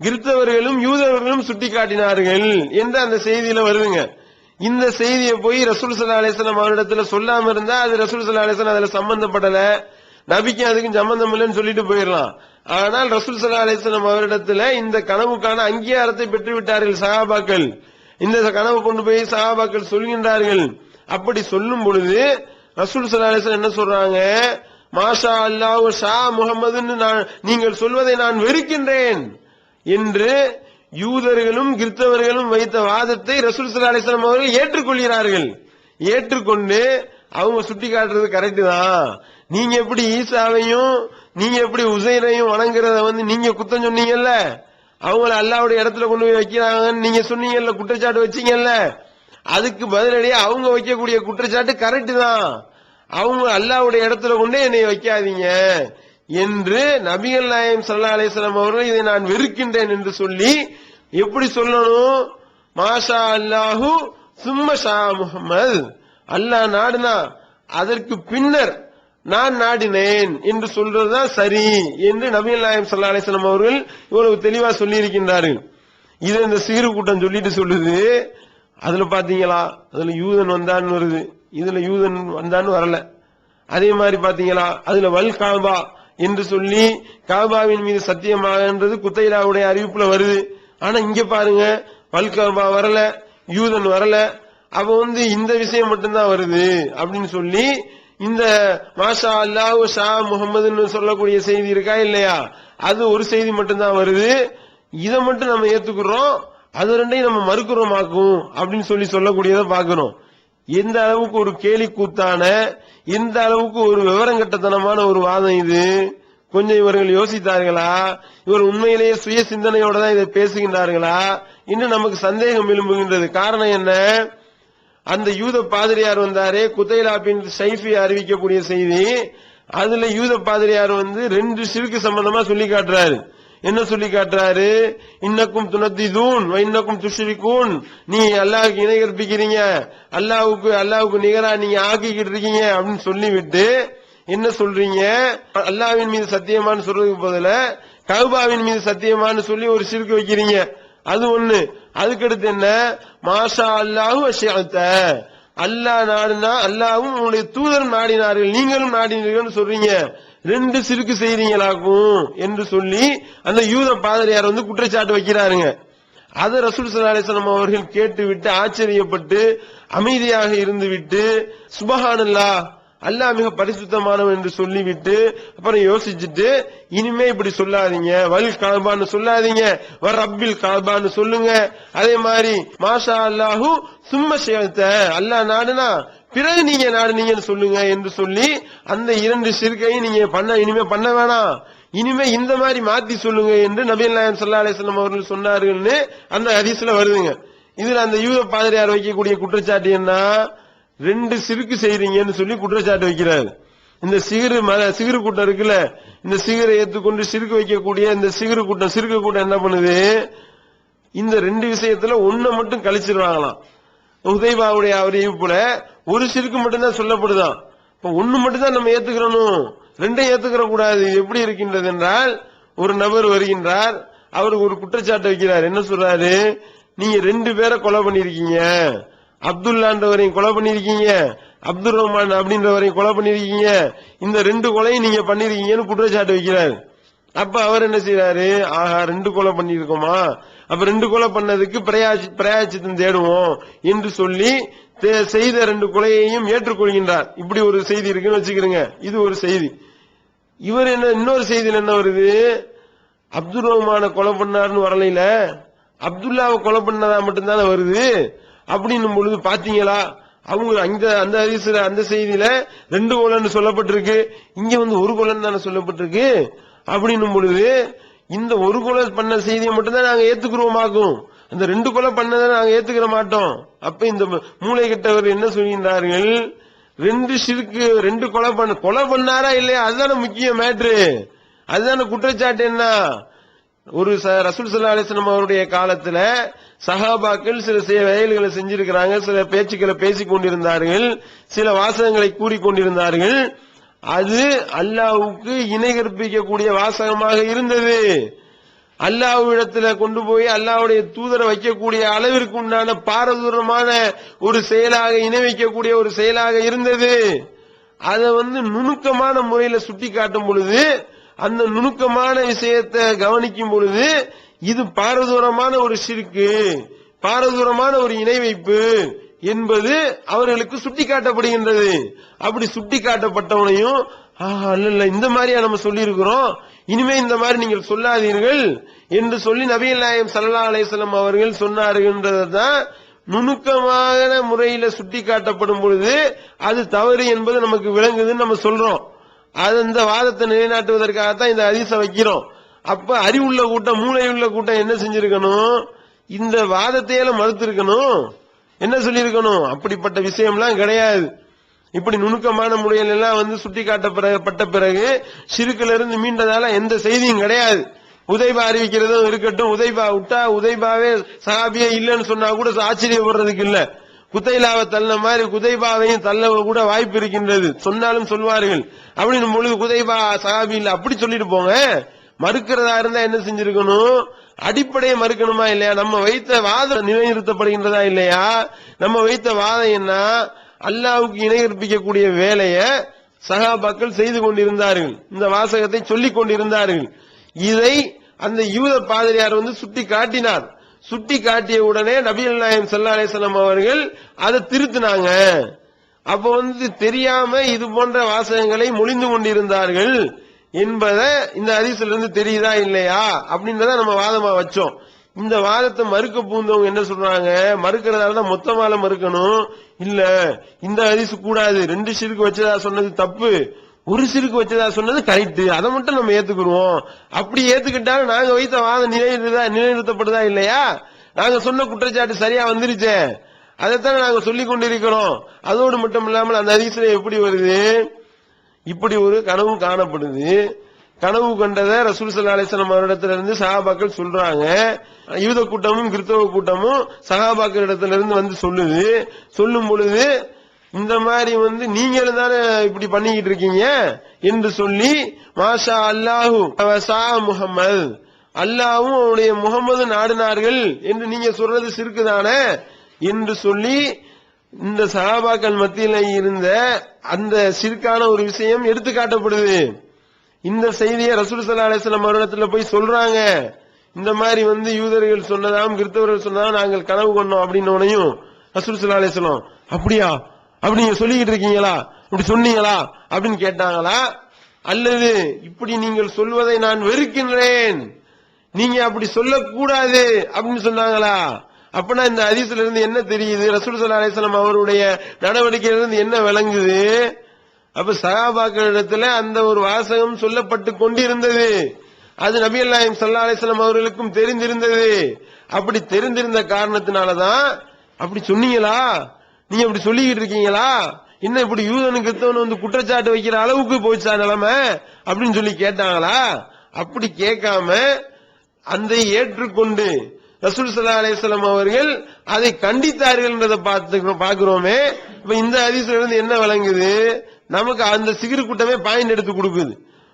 கிறிஸ்தவர்களும் யூதர்களும் சுட்டி காட்டினார்கள் என்று அந்த செய்தியில வருதுங்க. இந்த செய்தியை போய் ரசூல் ஸல்லல்லாஹு அலைஹி வஸல்லம் அவரிடத்துல சொல்லாம இருந்தா அது ரசூல் ஸல்லல்லாஹு அலைஹி வஸல்லம் அதுல சம்பந்தப்படல, நபிக்கும் அதுக்கும் சம்பந்தம் இல்லைன்னு சொல்லிட்டு போயிடலாம். ஆனால் ரசூல் ஸல்லல்லாஹு அலைஹி வஸல்லம் அவரிடத்துல இந்த கனவுக்கான அங்கீகாரத்தை பெற்று விட்டார்கள் சஹாபாக்கள். இந்த கனவு கொண்டு போய் சஹாபாக்கள் சொல்கின்றார்கள். அப்படி சொல்லும் பொழுது ரசூல் ஸல்லல்லாஹு அலைஹி வஸல்லம் என்ன சொல்றாங்க? மாஷா அல்லாஹ் ஷா முகமதுன்னு நீங்கள் சொல்வதை நான் வெறுக்கின்றேன் என்று யூதர்களும் கிறிஸ்தவர்களும் வைத்த வாதத்தை ரசூல் ஸல்லல்லாஹு அலைஹி வஸல்லம் அவர்கள் ஏற்றுக்கொள்கிறார்கள். ஏற்றுக்கொண்டு அவங்க சுட்டி காட்டுறது கரெக்ட் தான், நீங்க எப்படி ஈசாவையும் நீங்க எப்படி உசைரையும் வணங்குறத நீங்க குத்தம் சொன்னீங்கல்ல, அவங்கள அல்லாஹ்வுடைய இடத்துல கொண்டு போய் வைக்கிறாங்கன்னு நீங்க சொன்னீங்கல்ல, குற்றச்சாட்டு வச்சீங்கல்ல, அதுக்கு பதிலடியா அவங்க வைக்கக்கூடிய குற்றச்சாட்டு கரெக்ட் தான், அவங்க அல்லாஹ்வுடைய இடத்துல கொண்டு என்னை வைக்காதீங்க என்று நபிகள் நாயகம் ஸல்லல்லாஹு அலைஹி வஸல்லம் அவர்கள் இதை நான் வெறுக்கின்றேன் என்று சொல்லி எப்படி சொல்லணும்? மாஷா அல்லாஹு சும்ம ஷா முஹம்மது, அல்லாஹ் நாடுனா அதற்கு பின்னர் நான் நாடினேன் என்று சொல்றதுதான் சரி என்று நபிகள் நாயகம் ஸல்லல்லாஹு அலைஹி வஸல்லம் அவர்கள் இவ்வளவு தெளிவா சொல்லி இருக்கின்றார்கள். இது இந்த சிறு கூட்டம் சொல்லிட்டு சொல்லுது. அதுல பாத்தீங்களா, அதுல யூதன் வந்தான்னு வருது, இதுல யூதன் வந்தான்னு வரல. அதே மாதிரி பாத்தீங்களா, அதுல வல் காபா என்று சொல்லி காபாவின் மீது சத்தியமாகன்றது குத்தைலாவுடைய அறிவிப்புல வருது. ஆனா இங்க பாருங்க, வல் காபா வரல, யூதன் வரல. அப்ப இந்த விஷயம் மட்டும்தான் வருது அப்படின்னு சொல்லி இந்த மாஷா அல்லாஹ் ஷா முகமதுன்னு சொல்லக்கூடிய செய்தி இருக்கா இல்லையா, அது ஒரு செய்தி மட்டும்தான் வருது. இதை மட்டும் நம்ம ஏத்துக்கிறோம், அது ரெண்டையும் நம்ம மறுக்கிறோமாக்கும் அப்படின்னு சொல்லக்கூடியதை பாக்குறோம். எந்த அளவுக்கு ஒரு கேலி கூத்தான, எந்த அளவுக்கு ஒரு விவரங்கட்டத்தனமான ஒரு வாதம் இது. கொஞ்சம் இவர்கள் யோசித்தார்களா, இவர் உண்மையிலேயே சுய சிந்தனையோட தான் இதை பேசுகின்றார்களா இன்னும் நமக்கு சந்தேகம் எழும்புகின்றது. காரணம் என்ன? அந்த யூத பாதிரியார் வந்தாரே, குதைலா பின் ஷைஃபி அறிவிக்கக்கூடிய செய்தி, அதுல யூத பாதிரியார் ரெண்டு ஷிர்க் சம்பந்தமா சொல்லி காட்டுறாரு. என்ன சொல்லி காட்டுறாரு? இன்னக்கும் துனத்திதூன் இன்னக்கும் துஷ்ரிகூன், நீ அல்லாஹ்வுக்கு இணை கற்பிக்கிறீங்க, அல்லாஹ்வுக்கு நிகரா நீங்க ஆக்கிக்கிட்டு இருக்கீங்க அப்படின்னு சொல்லிவிட்டு என்ன சொல்றீங்க? அல்லாஹ்வின் மீது சத்தியமானு சொல்றதுக்கு பதிலா கஅபாவின் மீது சத்தியமானு சொல்லி ஒரு ஷிர்க் வைக்கிறீங்க. அது ஒண்ணு. அதுக்கடுத்து என்ன? மாஷா அல்லாஹு வஷிஅத, அல்லாஹ் நாடினா அல்லாஹ்வும் உங்களுடைய தூதர் நாடினார்கள், நீங்களும் நாடினீர்கள் சொல்றீங்க. ரெண்டு சிறுக்கு செய்றீங்களாக்கும் என்று சொல்லி அந்த யூத பாதிரியார் குற்றச்சாட்டு வைக்கிறாருங்க. அதை ரசூல் ஸல்லல்லாஹு அலைஹி வஸல்லம் அவர்கள் கேட்டுவிட்டு ஆச்சரியப்பட்டு அமைதியாக இருந்து விட்டு சுப்ஹானல்லாஹ், அல்லாஹ் மிக பரிசுத்தமானவன் என்று சொல்லிவிட்டு அப்புறம் யோசிச்சுட்டு இனிமே இப்படி சொல்லாதீங்க, வல் காபான்னு சொல்லாதீங்க, வ ரப்பில் காபான்னு சொல்லுங்க. அதே மாதிரி மாஷா அல்லாஹு சும்ம ஷிஅத, அல்லாஹ் நாடுனா பிறகு நீங்க நாடுனீங்கன்னு சொல்லுங்க என்று சொல்லி அந்த இரண்டு ஷிர்கையும் நீங்க இனிமே பண்ண வேணாம், இனிமே இந்த மாதிரி மாத்தி சொல்லுங்க என்று நபிகள் நாயகம் ஸல்லல்லாஹு அலைஹி வஸல்லம் அவர்கள் சொன்னார்கள்னு அந்த ஹதீஸ்ல வருதுங்க. இதுல அந்த யூத பாதிரியார் வைக்கக்கூடிய குற்றச்சாட்டு என்ன? ரெண்டு சிறுக்கு செய்றீங்கன்னு சொல்லி குற்றச்சாட்டு வைக்கிறாரு. இந்த சிகிறு கூட்டம் இருக்குல்ல, இந்த சிகிரை ஏத்துக்கொண்டு சிறுக்கு வைக்கக்கூடிய இந்த சிகிறு கூட்டம் என்ன பண்ணுது? இந்த ரெண்டு விஷயத்துல ஒன்ன மட்டும் கழிச்சிருவாங்களாம். ஹுதைபாவுடைய அறிவிப்புல ஒரு ஷிர்க் மட்டும்தான் சொல்லப்படுதான். இப்ப ஒண்ணு மட்டும்தான் நம்ம ஏத்துக்கிறோம், ரெண்டையும் ஏத்துக்கிற கூடாது. எப்படி இருக்கின்றது என்றால், ஒரு நபர் வருகின்றார், அவருக்கு ஒரு குற்றச்சாட்டு வைக்கிறார். என்ன சொல்றாரு? நீங்க 2 பேரை கொலை பண்ணிருக்கீங்க, அப்துல்லான்றவரையும் கொலை பண்ணிருக்கீங்க, அப்துல் ரஹ்மான் அப்படின்றவரையும் கொலை பண்ணிருக்கீங்க, இந்த 2 கொலையும் நீங்க பண்ணிருக்கீங்கன்னு குற்றச்சாட்டு வைக்கிறாரு. அப்ப அவர் என்ன செய்யறாரு? ஆஹா, 2 கொலை பண்ணிருக்கோமா, அப்ப 2 கொலை பண்ணதுக்கு பிரயாச்சித்தம் தேடுவோம் என்று சொல்லி செய்த 2 கொலையையும் ஏற்றுக்கொள்கின்றார். இப்படி ஒரு செய்தி இருக்குன்னு வச்சுக்கிறீங்க. இது ஒரு செய்தி. இவர் என்ன, இன்னொரு செய்தியில் என்ன வருது? அப்துல் ரஹ்மான கொலை பண்ணாருன்னு வரலையில, அப்துல்லாவை கொலை பண்ணதா மட்டும்தானே வருது. அப்படின்னும் பொழுது பாத்தீங்களா, அவங்க அந்த ஹதீஸ்ல அந்த செய்தியில 2 கொலைன்னு சொல்லப்பட்டிருக்கு, இங்க 1 கொலைன்னு தானே சொல்லப்பட்டிருக்கு. அப்படின்னும் பொழுது இந்த 1 கொலை பண்ண செய்தியை மட்டும்தான் நாங்க ஏத்துக்கிறோமாக்கும், அந்த 2 கொலை பண்ணதை நாங்க ஏத்துக்கிற மாட்டோம். அப்ப இந்த மூளை கெட்டவர் என்ன சொல்கின்றார்கள்? 2 ஷிர்க்கு, 2 கொலை பண்ணாரா இல்லையா, அதுதானே முக்கிய மேட்ரு, அதுதானே குற்றச்சாட்டு. என்ன, ஒரு ரசூல் ஸல்லல்லாஹு அலைஹி வஸல்லம் அவருடைய காலத்துல சஹாபாக்கள் சில செயல்களை செஞ்சிருக்கிறாங்க, சில பேச்சுக்களை பேசிக் கொண்டிருந்தார்கள், சில வாசகங்களை கூறிக்கொண்டிருந்தார்கள். அது அல்லாஹ்வுக்கு இணை கற்பிக்கக்கூடிய வாசகமாக இருந்தது. அல்லாஹ்விடத்துல கொண்டு போய் அல்லாஹ்வுடைய தூதரை வைக்கக்கூடிய அளவிற்கு உண்டான பாரதூரமான ஒரு செயலாக, இணை வைக்கக்கூடிய ஒரு செயலாக இருந்தது. அதை நுணுக்கமான முறையில சுட்டி காட்டும் பொழுது, அந்த நுணுக்கமான விஷயத்தை கவனிக்கும் பொழுது, இது பாரதூரமான ஒரு ஷிர்க்கு, பாரதூரமான ஒரு இணை வைப்பு என்பது அவர்களுக்கு சுட்டி காட்டப்படுகின்றது. அப்படி சுட்டி காட்டப்பட்டவனையும், இல்ல இந்த மாதிரியா நம்ம சொல்லி இருக்கிறோம், இனிமே இந்த மாதிரி நீங்கள் சொல்லாதீர்கள் என்று சொல்லி நபிகள் நாயகம் ஸல்லல்லாஹு அலைஹி வஸல்லம் அவர்கள் சொன்னார்கள்ன்றதான் நுணுக்கமான முறையில சுட்டி காட்டப்படும் பொழுது அது தவறு என்பது நமக்கு விளங்குதுன்னு நம்ம சொல்றோம். அது இந்த வாதத்தை நிலைநாட்டுவதற்காகத்தான் இந்த ஹதீஸை வைக்கிறோம். அப்ப அறிவுள்ள கூட்டம், மூளையுள்ள கூட்டம் என்ன செஞ்சிருக்கணும்? இந்த வாதத்தையெல்லாம் மறுத்து இருக்கணும். என்ன சொல்லியிருக்கணும்? அப்படிப்பட்ட விஷயம்லாம் கிடையாது. இப்படி நுணுக்கமான முறையில் எல்லாம் சுட்டி காட்டப்பட்ட பிறகு ஷிர்க்ல இருந்து மீண்டதால எந்த செய்தியும் கிடையாது. உதைபா அறிவிக்கிறதும் இருக்கட்டும், உதைபா விட்டா உதைபாவே சஹாபியே இல்லைன்னு சொன்னா கூட ஆச்சரியப்படுறதுக்கு இல்ல. குதைலாவை தள்ள மாதிரி குதைபாவையும் தள்ள கூட வாய்ப்பு இருக்கின்றது, சொன்னாலும் சொல்வார்கள். அப்படின்னு பொழுது குதைபா சஹாபி இல்ல அப்படி சொல்லிட்டு போங்க. மறுக்கிறதா இருந்தா என்ன செஞ்சிருக்கணும்? அடிப்படையை மறுக்கணுமா இல்லையா? நம்ம வைத்த வாதம் நிலைநிறுத்தப்படுகின்றதா இல்லையா? நம்ம வைத்த வாதம் என்ன? அல்லாஹ்வுக்கு இணை கற்பிக்கக்கூடிய வேலையை சஹாபாக்கள் செய்து கொண்டிருந்தார்கள், இந்த வாசகத்தை சொல்லிக் கொண்டிருந்தார்கள். இதை அந்த யூத பாதிரியார் சுட்டி காட்டினார். சுட்டி காட்டிய உடனே நபிகள் நாயகம் ஸல்லல்லாஹு அலைஹி வஸல்லம் அவர்கள் அதை திருத்தினாங்க. அப்ப தெரியாம இது போன்ற வாசகங்களை மொழிந்து கொண்டிருந்தார்கள் என்பதை இந்த ஹதீஸ்ல இருந்து தெரியுதா இல்லையா அப்படின்றத நம்ம வாதமா வச்சோம். இந்த வாதத்தை மறுக்க பூந்தவங்க என்ன சொல்றாங்க? மறுக்கிறதா தான் மொத்தமால மறுக்கணும். இல்ல, இந்த ஹதீஸ் கூடாது, 2 ஷிர்க் வச்சதா சொன்னது தப்பு, 1 ஷிர்க் வச்சதா சொன்னது கரெக்ட், அதை மட்டும் நம்ம ஏத்துக்குருவோம். அப்படி ஏத்துக்கிட்டாலும் நாங்க வைத்த வாதம் நிலைநிறுத்தப்படுதா இல்லையா? நாங்க சொன்ன குற்றச்சாட்டு சரியா வந்துருச்சே, அதைத்தான் நாங்க சொல்லிக் கொண்டிருக்கிறோம். அதோடு மட்டும் இல்லாமல் அந்த ஹதீஸ்ல எப்படி வருது? இப்படி ஒரு கனவு காணப்படுது. கனவு கண்டதை ரசூல் ஸல்லல்லாஹு அலைஹி வஸல்லம் அவரிடத்திலிருந்து சஹாபாக்கள் சொல்றாங்க. யூத கூட்டமும் கிறிஸ்தவ கூட்டமும் சஹாபாக்கள் இடத்திலிருந்து சொல்லுது. சொல்லும் பொழுது இந்த மாதிரி நீங்களும் தானே இப்படி பண்ணிக்கிட்டு இருக்கீங்க என்று சொல்லி, மாஷா அல்லாஹு வஸா முஹம்மது, அல்லாஹ்வும் அவருடைய முகமது நாடினார்கள் என்று நீங்க சொல்றது ஷிர்க் தானே என்று சொல்லி, இந்த சஹாபாக்கள் மத்தியில இருந்த அந்த ஷிர்கான ஒரு விஷயம் எடுத்து காட்டப்படுது. இந்த செய்தியை ரசூல் ஸல்லல்லாஹு அலைஹி வஸல்லம் அவரிடத்துல போய் சொல்றாங்க. இந்த மாதிரி யூதர்கள் சொன்னதாம் கிறிஸ்தவர்கள் சொன்னதாம் நாங்கள் கனவு கொண்டோம் அப்படின்னோனையும் ரசூல் ஸல்லல்லாஹு அலைஹி வஸல்லம் அப்படியா, அப்படி நீங்க சொல்லிக்கிட்டு இருக்கீங்களா, இப்படி சொன்னீங்களா அப்படின்னு கேட்டாங்களா? அல்லது இப்படி நீங்கள் சொல்வதை நான் வெறுக்கின்றேன், நீங்க அப்படி சொல்லக்கூடாது அப்படின்னு சொன்னாங்களா? அப்பனா இந்த ஹதீஸ்ல இருந்து என்ன தெரியுது? ரசூல் ஸல்லல்லாஹு அலைஹி வஸல்லம் அவருடைய நடவடிக்கையிலிருந்து என்ன விளங்குது? அப்ப சஹாபாக்களிடத்துல அந்த ஒரு வாசகம் சொல்லப்பட்டு கொண்டிருந்தது. அது நபிகள் நாயகம் ஸல்லல்லாஹு அலைஹி வஸல்லம் அவர்களுக்கும் தெரிந்திருந்தது. அப்படி தெரிந்திருந்த காரணத்தினாலதான் அப்படி சொன்னீங்களா, நீங்க அப்படி சொல்லிக்கிட்டு இருக்கீங்களா, இன்னும் இப்படி யூதனு கிறிஸ்தவன் குற்றச்சாட்டு வைக்கிற அளவுக்கு போயிச்சா நிலைமை அப்படின்னு சொல்லி கேட்டாங்களா? அப்படி கேட்காம அந்த ஏற்றுக்கொண்டு ரசூல் ஸல்லல்லாஹு அலைஹி வஸல்லம் அவர்கள் அதை கண்டித்தார்கள் என்றதை பார்க்கிறோமே. இப்ப இந்த ஹதீஸ்ல இருந்து என்ன விளங்குது? நமக்கு அந்த சிகிரு கூட்டமே பாயிண்ட் எடுத்து கொடுக்குது.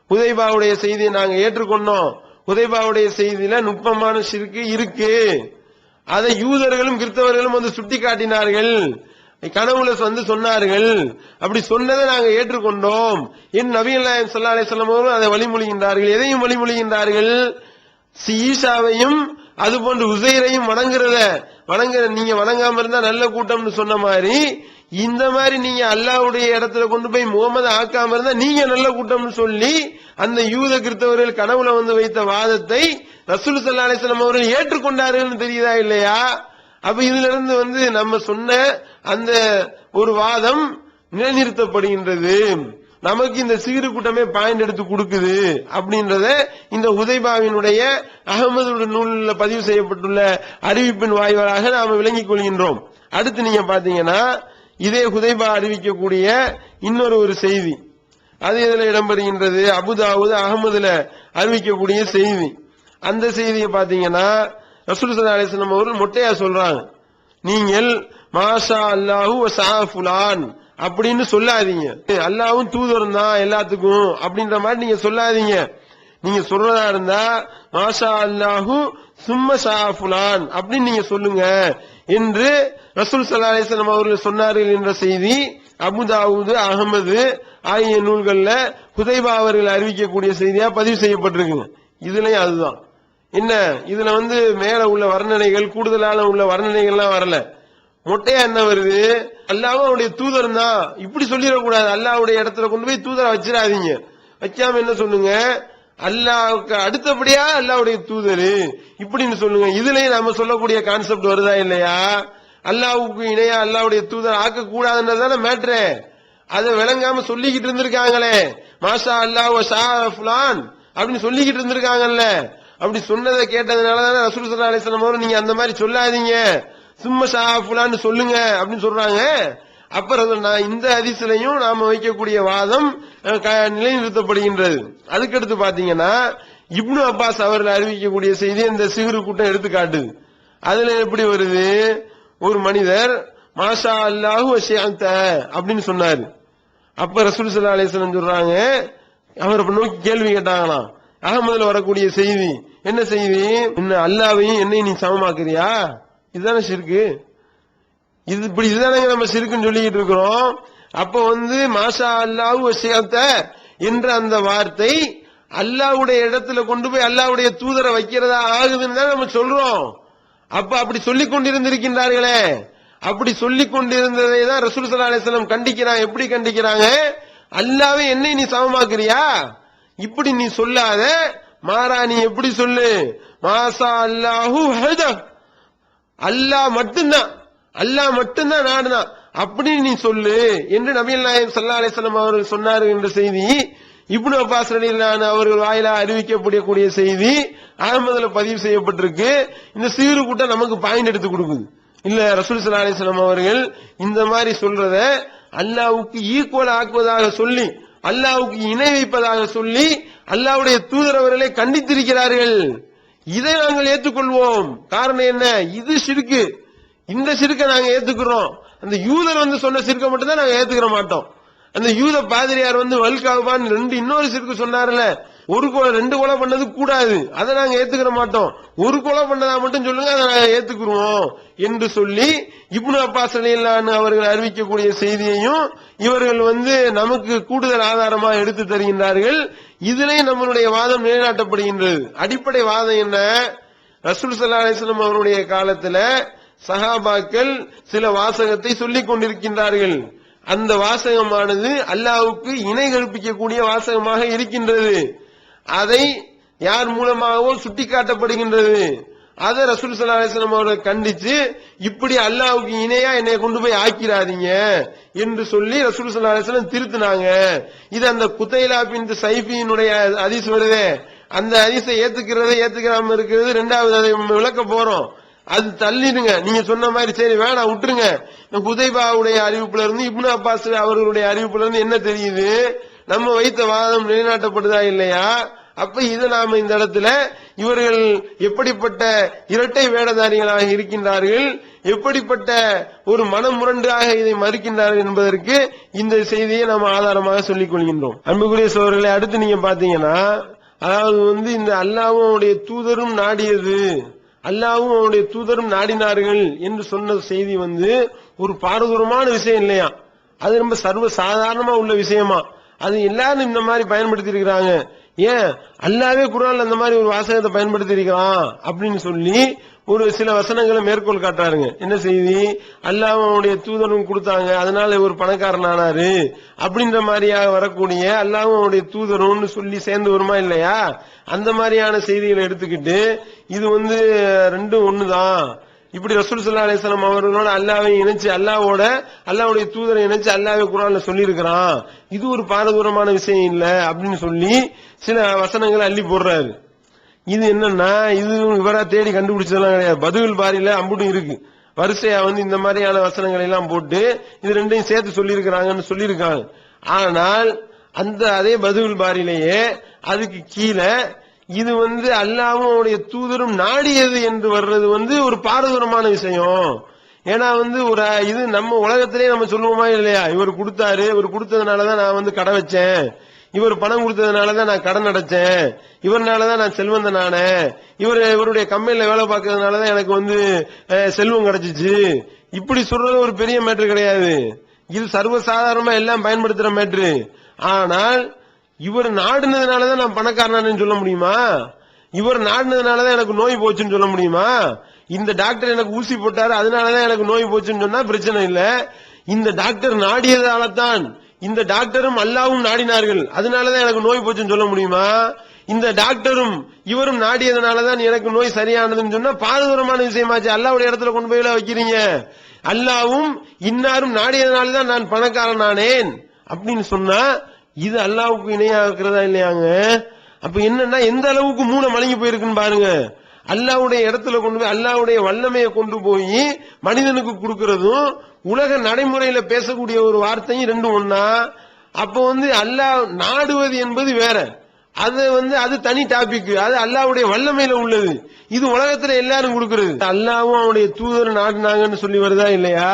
ஹுதைபாவுடைய செய்தியை நாங்க ஏற்றுக்கொண்டோம். ஹுதைபாவுடைய செய்தியில நுட்பமான ஷிர்க் இருக்கு. அதை யூதர்களும் கிறிஸ்தவர்களும் வந்து சுட்டி காட்டினார்கள், கனவுல வந்து சொன்னார்கள். அப்படி சொன்னதை நாங்க ஏற்றுக்கொண்டோம். என் நபிகள் நாயகம் ஸல்லல்லாஹு அலைஹி வஸல்லம் அவர்கள் அதை வழிமொழிகின்றார்கள். எதையும் வழிமொழிகின்றார்கள்? ஈசாவையும் அது போன்று உசைரையும் வணங்குற நீங்க வணங்காம இருந்தா நல்ல கூட்டம்னு சொன்ன மாதிரி, இந்த மாதிரி நீங்க அல்லாஹ்வுடைய இடத்துல கொண்டு போய் முகமது ஆக்காம இருந்தா நீங்க நல்ல கூட்டம்னு சொல்லி அந்த யூத கிறிஸ்தவர்கள் கனவுல வந்து வைத்த வாதத்தை ரசூல் ஸல்லல்லாஹு அலைஹி வஸல்லம் அவர்கள் ஏற்றுக்கொண்டார்கள் தெரியுதா இல்லையா? அப்ப இதுல இருந்து வந்து நம்ம சொன்ன அந்த ஒரு வாதம் நிலைநிறுத்தப்படுகின்றது. நமக்கு இந்த சிகிரு கூட்டமே பாயிண்ட் எடுத்து கொடுக்குது அப்படின்றத இந்த ஹுதைபாவினுடைய அகமது நூலில் பதிவு செய்யப்பட்டுள்ள அறிவிப்பின் வாயிலாக நாம விளங்கிக் கொள்கின்றோம். அடுத்து நீங்க பாத்தீங்கன்னா இதே ஹுதைபா அறிவிக்கக்கூடிய இன்னொரு செய்தி, அது இதுல இடம்பெறுகின்றது. அபுதாவுது அகமதுல அறிவிக்கக்கூடிய செய்தி. அந்த செய்தியை பாத்தீங்கன்னா ரசூல் ஸல்லல்லாஹு அலைஹி வஸல்லம் அவர்கள் மொட்டையா சொல்றாங்க, நீங்கள் மாஷா அல்லாஹு வ ஸா ஃபுலான் அப்படின்னு சொல்லாதீங்க. அல்லாஹ்வும் தூதரும் தான் எல்லாத்துக்கும் அப்படின்ற மாதிரி நீங்க சொல்லாதீங்க. நீங்க சொல்றதா இருந்தா மாஷா அல்லாஹு சும்ம ஸா ஃபுலான் அப்படின்னு நீங்க சொல்லுங்க என்று ரசூல் ஸல்லல்லாஹு அலைஹி வஸல்லம் அவர்கள் சொன்னார்கள் என்ற செய்தி அபுதாவுது அகமது ஆகிய நூல்கள்ல ஹுதைபா அவர்கள் அறிவிக்கக்கூடிய செய்தியா பதிவு செய்யப்பட்டிருக்குங்க. இதுலயும் அதுதான் என்ன, இதுல வந்து மேல உள்ள வர்ணனைகள் கூடுதலான உள்ள வர்ணனைகள்லாம் வரல. மொட்டையா என்ன வருது? அல்லாஹ்வும் அவருடைய தூதர் தான் இப்படி சொல்லிடக்கூடாது. அல்லாஹ்வுடைய இடத்துல கொண்டு போய் தூதரை வச்சிடாதீங்க. வைக்காம என்ன சொல்லுங்க, அல்லாஹ்வுக்கு அடுத்தபடியா அல்லாஹ்வுடைய தூதர் இப்படின்னு சொல்லுங்க. இதுலயும் நம்ம சொல்லக்கூடிய கான்செப்ட் வருதா இல்லையா? அல்லாஹ்வுக்கு இணையா அல்லாஹ்வுடைய தூதர் ஆக்க கூடாதுன்றதான மேட்ரு. அதை விளங்காம சொல்லிக்கிட்டு இருந்திருக்காங்களே, மாஷா அல்லாஹ் வ ஸா ஃபுலான் அப்படின்னு சொல்லிக்கிட்டு இருந்திருக்காங்கல்ல. அப்படி சொன்னதை கேட்டதுனாலதான் ரசூல் ஸல்லல்லாஹு அலைஹி வஸல்லம் அவர்கள் நீங்க அந்த மாதிரி சொல்லாதீங்க, சும்ம ஸா ஃபுலான்னு சொல்லுங்க அப்படின்னு சொல்றாங்க. அப்புறம் இந்த ஹதீஸ்லயும் நாம வைக்கக்கூடிய வாதம் நிலைநிறுத்தப்படுகின்றது. அதுக்கடுத்து பாத்தீங்கன்னா இப்னு அப்பாஸ் அவர்கள் அறிவிக்கக்கூடிய செய்தி இந்த சிகிரு கூட்டம் எடுத்து காட்டுது. அதுல எப்படி வருது? ஒரு மனிதர் மாஷா அல்லாஹு வ ஷிஅத அப்படின்னு சொன்னாரு. அப்ப ரசூல் ஸல்லல்லாஹு அலைஹி வஸல்லம் சொல்றாங்க, அவர் நோக்கி கேள்வி கேட்டாங்களாம். அகமதுல வரக்கூடிய செய்தி என்ன செய்தி? என்ன அல்லாஹ்வையும் என்னையும் நீ சமமாக்குறியா? இதுதானே ஷிர்க்கு. இதுதானே நம்ம ஷிர்க்குன்னு சொல்லிக்கிட்டு இருக்கிறோம். அப்ப வந்து மாஷா அல்லாஹு வ ஷிஅத என்ற அந்த வார்த்தை அல்லாஹ்வுடைய இடத்துல கொண்டு போய் அல்லாஹ்வுடைய தூதரை வைக்கிறதா ஆகுதுன்னு தான் நம்ம சொல்றோம். அப்ப அப்படி சொல்லிக் கொண்டிருந்திருக்கின்றார்களே, அப்படி சொல்லிக் கொண்டிருந்ததை தான் ரசூல் ஸல்லல்லாஹு அலைஹி வஸல்லம் கண்டிக்கிறாங்க. எப்படி கண்டிக்கிறாங்க? அல்லாஹ்வை என்னை நீ சமமாக்குறியா? இப்படி நீ சொல்லாத, மாறா நீ எப்படி சொல்லு, மாஷா அல்லாஹு வஹத, அல்லாஹ் மட்டும்தான் நாடுதான் அப்படி நீ சொல்லு என்று நபிகள் நாயகம் ஸல்லல்லாஹு அலைஹி வஸல்லம் அவர்கள் சொன்னார்கள் என்ற செய்தி இப்னு அப்பாஸ் ரலியல்லாஹு அன்ஹு அவர்கள் வாயிலா அறிவிக்கப்படக்கூடிய செய்தி அஹ்மதுல பதிவு செய்யப்பட்டிருக்கு. இந்த சீரு கூட்டம் நமக்கு பாயிண்ட் எடுத்து கொடுக்குது. இல்ல ரசூல் ஸல்லல்லாஹு அலைஹி வஸல்லம் அவர்கள் இந்த மாதிரி சொல்றத அல்லாஹ்வுக்கு ஈக்குவல் ஆக்குவதாக சொல்லி, அல்லாஹ்வுக்கு இணை வைப்பதாக சொல்லி அல்லாஹ்வுடைய தூதர் அவர்களை கண்டித்திருக்கிறார்கள். இதை நாங்கள் ஏற்றுக்கொள்வோம். காரணம் என்ன? இது ஷிர்க்கு. இந்த ஷிர்க்கை நாங்க ஏத்துக்கிறோம். அந்த யூதர் வந்து சொன்ன ஷிர்க்கை மட்டும் தான் நாங்க ஏத்துக்கிற மாட்டோம். அந்த யூத பாதிரியார் வந்து வல்காபான் இன்னொரு ஷிர்க்கு சொன்னார்ல, ஒரு கொலை 2 கொலை பண்ணது கூடாது, அதை நாங்க ஏத்துக்கிற மாட்டோம். ஒரு கொலை பண்ணதா மட்டும் சொல்லுங்க, அதை நாங்க ஏத்துக்குருவோம் என்று சொல்லி இப்னு அப்பாஸ் ரலியல்லாஹு அன்ஹு அவர்கள் அறிவிக்கக்கூடிய செய்தியையும் இவர்கள் வந்து நமக்கு கூடுதல் ஆதாரமா எடுத்து தருகின்றார்கள். இதிலேயே நம்மளுடைய வாதம் நிலைநாட்டப்படுகின்றது. அடிப்படை வாதம் என்ன? ரசூல் ஸல்லல்லாஹு அலைஹி வஸல்லம் அவருடைய காலத்துல சஹாபாக்கள் சில வாசகத்தை சொல்லிக் கொண்டிருக்கின்றார்கள். அந்த வாசகமானது அல்லாஹ்வுக்கு இணை கற்பிக்கக்கூடிய வாசகமாக இருக்கின்றது. அதை யார் மூலமாகவோ சுட்டிக்காட்டப்படுகின்றது. அதை ரசூல் ஸல்லல்லாஹு அலைஹி வஸல்லம் அவர்கள் கண்டிச்சு, இப்படி அல்லாஹ்வுக்கு இணையா என்னை கொண்டு போய் ஆக்கிறாதீங்க என்று சொல்லி ரசூல் ஸல்லல்லாஹு அலைஹி வஸல்லம் திருத்தினாங்க. இது அந்த குதைலா பின்த் ஸைஃபியினுடைய ஹதீஸ் வருதே, அந்த ஹதீஸை ஏத்துக்காம இருக்கிறது ரெண்டாவது. அதை விளக்க போறோம். அது தள்ளிடுங்க, நீங்க சொன்ன மாதிரி சரி வேணாம் விட்டுருங்க. ஹுதைபாவுடைய அறிவிப்புல இருந்து இப்னு அப்பாஸ் அவர்களுடைய அறிவிப்புல இருந்து என்ன தெரியுது? நம்ம வைத்த வாதம் நிலைநாட்டப்படுதா இல்லையா? அப்ப இது நாம இந்த இடத்துல இவர்கள் எப்படிப்பட்ட இரட்டை வேடதாரிகளாக இருக்கின்றார்கள், எப்படிப்பட்ட ஒரு மனமுரண்டாக இதை மறுக்கின்றார்கள் என்பதற்கு இந்த செய்தியை நாம் ஆதாரமாக சொல்லிக் கொள்கின்றோம். அன்புக்குரிய சோழர்களை, அடுத்து நீங்க பாத்தீங்கன்னா, அதாவது இந்த அல்லாஹ்வும் அவருடைய தூதரும் நாடியது, அல்லாஹ்வும் அவருடைய தூதரும் நாடினார்கள் என்று சொன்ன செய்தி ஒரு பாரதூரமான விஷயம் இல்லையா? அது ரொம்ப சர்வ சாதாரணமா உள்ள விஷயமா? அது எல்லாரும் இந்த மாதிரி பயன்படுத்தி இருக்கிறாங்க. ஏன் அல்லாஹ்வே குர்ஆன்ல அந்த மாதிரி ஒரு வாசகத்தை பயன்படுத்தி இருக்கிறான் அப்படின்னு சொல்லி ஒரு சில வசனங்களை மேற்கோள் காட்டுறாருங்க. என்ன செய்தி? அல்லாஹ் அவனுடைய தூதரும் கொடுத்தாங்க, அதனால ஒரு பணக்காரன் ஆனாரு அப்படின்ற மாதிரியாக வரக்கூடிய அல்லாஹ் அவனுடைய தூதரும் சொல்லி சேர்ந்து வருமா இல்லையா? அந்த மாதிரியான செய்திகளை எடுத்துக்கிட்டு இது ரெண்டும் ஒண்ணுதான், இப்படி ரசூல் ஸல்லல்லாஹு அலைஹி வஸல்லம் அவர்களோட அல்லாஹ்வை இணைச்சு அல்லாஹ்வுடைய தூதரை இணைச்சு அல்லாஹ்வே குர்ஆன்ல சொல்லி இருக்கிறான், இது ஒரு பாரதூரமான விஷயம் இல்ல அப்படின்னு சொல்லி சில வசனங்களை அள்ளி போடுறாரு. இது என்னன்னா, இது இவரா தேடி கண்டுபிடிச்சதெல்லாம் கிடையாது. பதுவில் பாரியில அம்புட்டும் இருக்கு, வரிசையா இந்த மாதிரியான வசனங்களை எல்லாம் போட்டு இது ரெண்டையும் சேர்த்து சொல்லி இருக்கிறாங்கன்னு சொல்லியிருக்காங்க. ஆனால் அந்த அதே பதுவில் பாரிலேயே அதுக்கு கீழே இது அல்லாஹ்வும் அவருடைய தூதரும் நாடியது என்று வர்றது ஒரு பாரதூரமான விஷயம். ஏன்னா ஒரு இது நம்ம உலகத்திலே நம்ம சொல்லுவோமா இல்லையா? இவர் கொடுத்தாரு, இவர் கொடுத்ததுனாலதான் நான் கடை வச்சேன், இவர் பணம் கொடுத்ததுனாலதான் நான் கடன் அடைச்சேன், இவர்னாலதான் நான் செல்வந்தனானே, இவருடைய கம்பெனில வேலை பார்க்கறதுனாலதான் எனக்கு செல்வம் கிடைச்சிச்சு, இப்படி சொல்றது ஒரு பெரிய மேட்ரு கிடையாது. இது சர்வசாதாரணமா எல்லாம் பயன்படுத்துற மேட்ரு. ஆனால் இவர் நாடுனதுனாலதான் நான் பணக்காரனானு சொல்ல முடியுமா? இவர் நாடுனதுனாலதான் எனக்கு நோய் போச்சுன்னு சொல்ல முடியுமா? இந்த டாக்டர் எனக்கு ஊசி போட்டாரு அதனாலதான் எனக்கு நோய் போச்சுன்னு சொன்னா பிரச்சனை இல்ல. இந்த டாக்டர் நாடியதால்தான், இந்த டாக்டரும் அல்லாஹ்வும் நாடினார்கள் அதனாலதான் எனக்கு நோய் போச்சுன்னு சொல்ல முடியுமா? இந்த டாக்டரும் இவரும் நாடியதுனாலதான் எனக்கு நோய் சரியானதுன்னு சொன்னா பாரதூரமான விஷயமாச்சு. அல்லாஹ்வுடைய இடத்துல கொண்டு போய் வைக்கிறீங்க. அல்லாஹ்வும் இன்னாரும் நாடியதுனாலதான் நான் பணக்காரனானேன் அப்படின்னு சொன்னா இது அல்லாஹ்வுக்கு இணையா இருக்கிறதா இல்லையாங்க? அப்ப என்னன்னா எந்த அளவுக்கு மூளை மலங்கி போயிருக்குன்னு பாருங்க. அல்லாஹ்வுடைய இடத்துல கொண்டு போய் அல்லாஹ்வுடைய வல்லமையை கொண்டு போய் மனிதனுக்கு கொடுக்கிறதும் உலக நடைமுறையில பேசக்கூடிய ஒரு வார்த்தையும் ரெண்டும் ஒண்ணா? அப்ப அல்லாஹ் நாடுவது என்பது வேற, அது தனி டாபிக், அது அல்லாஹ்வுடைய வல்லமையில உள்ளது. இது உலகத்துல எல்லாரும் கொடுக்கிறது. அல்லாஹ்வும் அவனுடைய தூதர் நாடினாங்கன்னு சொல்லி வருதா இல்லையா?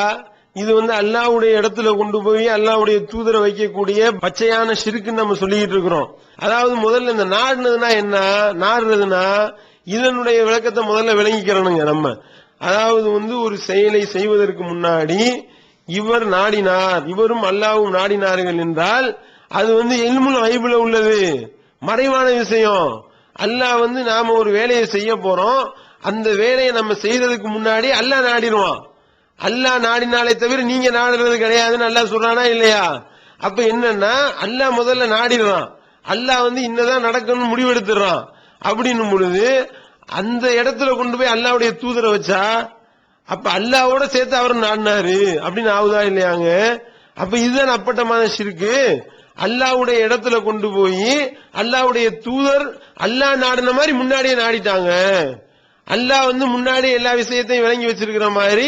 இது அல்லாஹ்வுடைய இடத்துல கொண்டு போய் அல்லாஹ்வுடைய தூதரை வைக்கக்கூடிய பச்சையான ஷிர்க்குன்னு நம்ம சொல்லிட்டு இருக்கிறோம். அதாவது முதல்ல இந்த நாடுனதுன்னா என்ன, நாடுறதுன்னா இதனுடைய விளக்கத்தை முதல்ல விளங்கிக்கிறோங்க நம்ம. அதாவது ஒரு செயலை செய்வதற்கு முன்னாடி இவர் நாடினார், இவரும் அல்லாஹ்வும் நாடினார்கள் என்றால் அது இல்முல் கைபுல உள்ளது, மறைவான விஷயம். அல்லாஹ் நாம ஒரு வேலையை செய்ய போறோம், அந்த வேலையை நம்ம செய்யறதுக்கு முன்னாடி அல்லாஹ் நாடிடுவான். அல்லாஹ் நாடினாலே தவிர நீங்க நாடுறது கிடையாதுன்னு அல்லாஹ் சொல்றானா இல்லையா? அப்ப என்னன்னா அல்லாஹ் முதல்ல நாடிடுறான், அல்லாஹ் இன்னதான் நடக்கணும்னு முடிவெடுத்துறான். அப்படின்னும் பொழுது அந்த இடத்துல கொண்டு போய் அல்லாஹ்வுடைய தூதரை வச்சா அப்ப அல்லாஹ்வோட சேர்த்து அவர் நாடினாரு அப்படின்னு ஆகுதா இல்லையாங்க? அப்ப இதுதான் அப்பட்டமான ஷிர்க்கு. அல்லாஹ்வுடைய இடத்துல கொண்டு போய் அல்லாஹ்வுடைய தூதர் அல்லாஹ் நாடின மாதிரி முன்னாடியே நாடிட்டாங்க. அல்லாஹ் முன்னாடி எல்லா விஷயத்தையும் விளங்கி வச்சிருக்கிற மாதிரி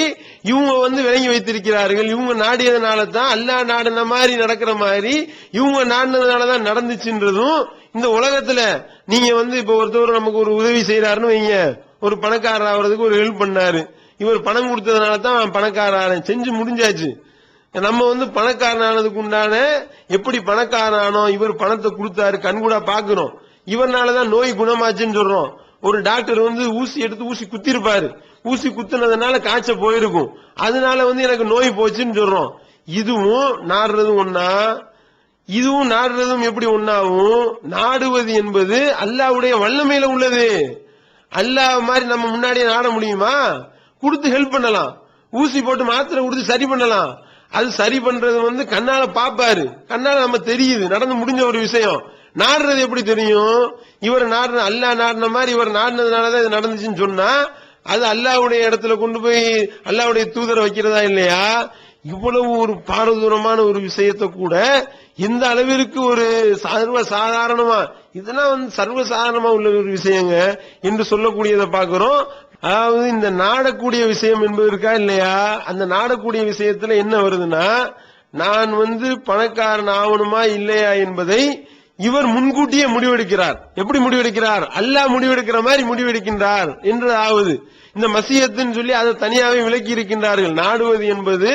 இவங்க விளங்கி வைத்திருக்கிறார்கள். இவங்க நாடியதுனால தான் அல்லாஹ் நாடின மாதிரி நடக்கிற மாதிரி இவங்க நாடினதுனாலதான் நடந்துச்சுன்றதும் இந்த உலகத்துல நீங்க இப்ப ஒருத்தர் நமக்கு ஒரு உதவி செய்யறாருன்னு வைங்க, ஒரு பணக்காரர் ஆகிறதுக்கு ஒரு ஹெல்ப் பண்ணாரு, இவர் பணம் கொடுத்ததுனால தான் பணக்காரன் செஞ்சு முடிஞ்சாச்சு. நம்ம பணக்காரனானதுக்கு உண்டான எப்படி பணக்காரனோ இவர் பணத்தை கொடுத்தாரு கண்கூடா பாக்குறோம், இவர்னாலதான் நோய் குணமாச்சுன்னு சொல்றோம். ஒரு டாக்டர் ஊசி எடுத்து ஊசி குத்திருப்பாரு, ஊசி குத்துனதுனால காய்ச்ச போயிருக்கும், அதனால எனக்கு நோய் போச்சுன்னு சொல்றோம். இதுவும் நாடுறதும் ஒன்னா? இதுவும் நாடுறதும் எப்படி ஒன்னாகும்? நாடுவது என்பது அல்லாஹ்வுடைய வல்லமையில உள்ளது. அல்லாஹ் மாதிரி நம்ம முன்னாடியே நாட முடியுமா? கொடுத்து ஹெல்ப் பண்ணலாம், ஊசி போட்டு மாத்திரை கொடுத்து சரி பண்ணலாம். அது சரி பண்றது கண்ணால பாப்பாரு, கண்ணால நம்ம தெரியுது, நடந்து முடிஞ்ச ஒரு விஷயம். நாடுறது எப்படி தெரியும்? இவர் நாடு அல்லாஹ் நாடின மாதிரி இவர் நாடினதுனாலதான் இது நடந்துச்சுன்னு சொன்னா அது அல்லாஹ்வுடைய இடத்துல கொண்டு போய் அல்லாஹ்வுடைய தூதரை வைக்கிறதா இல்லையா? இவ்வளவு ஒரு பாரதூரமான ஒரு விஷயத்தை கூட எந்த அளவிற்கு ஒரு சர்வ சாதாரணமா, இதெல்லாம் சர்வசாதாரணமா உள்ள ஒரு விஷயங்க என்று சொல்லக்கூடியதை பார்க்கிறோம். அதாவது இந்த நாடக்கூடிய விஷயம் என்பது இருக்கா இல்லையா? அந்த நாடக்கூடிய விஷயத்துல என்ன வருதுன்னா, நான் பணக்காரன் ஆகணுமா இல்லையா என்பதை இவர் முன்கூட்டியே முடிவெடுக்கிறார். எப்படி முடிவெடுக்கிறார்? அல்லாஹ் முடிவெடுக்கிற மாதிரி முடிவெடுக்கின்றார் என்று ஆவது. இந்த மசியத்துன்னு சொல்லி அதை தனியாவே விலக்கி இருக்கின்றார்கள். நாடுவது என்பது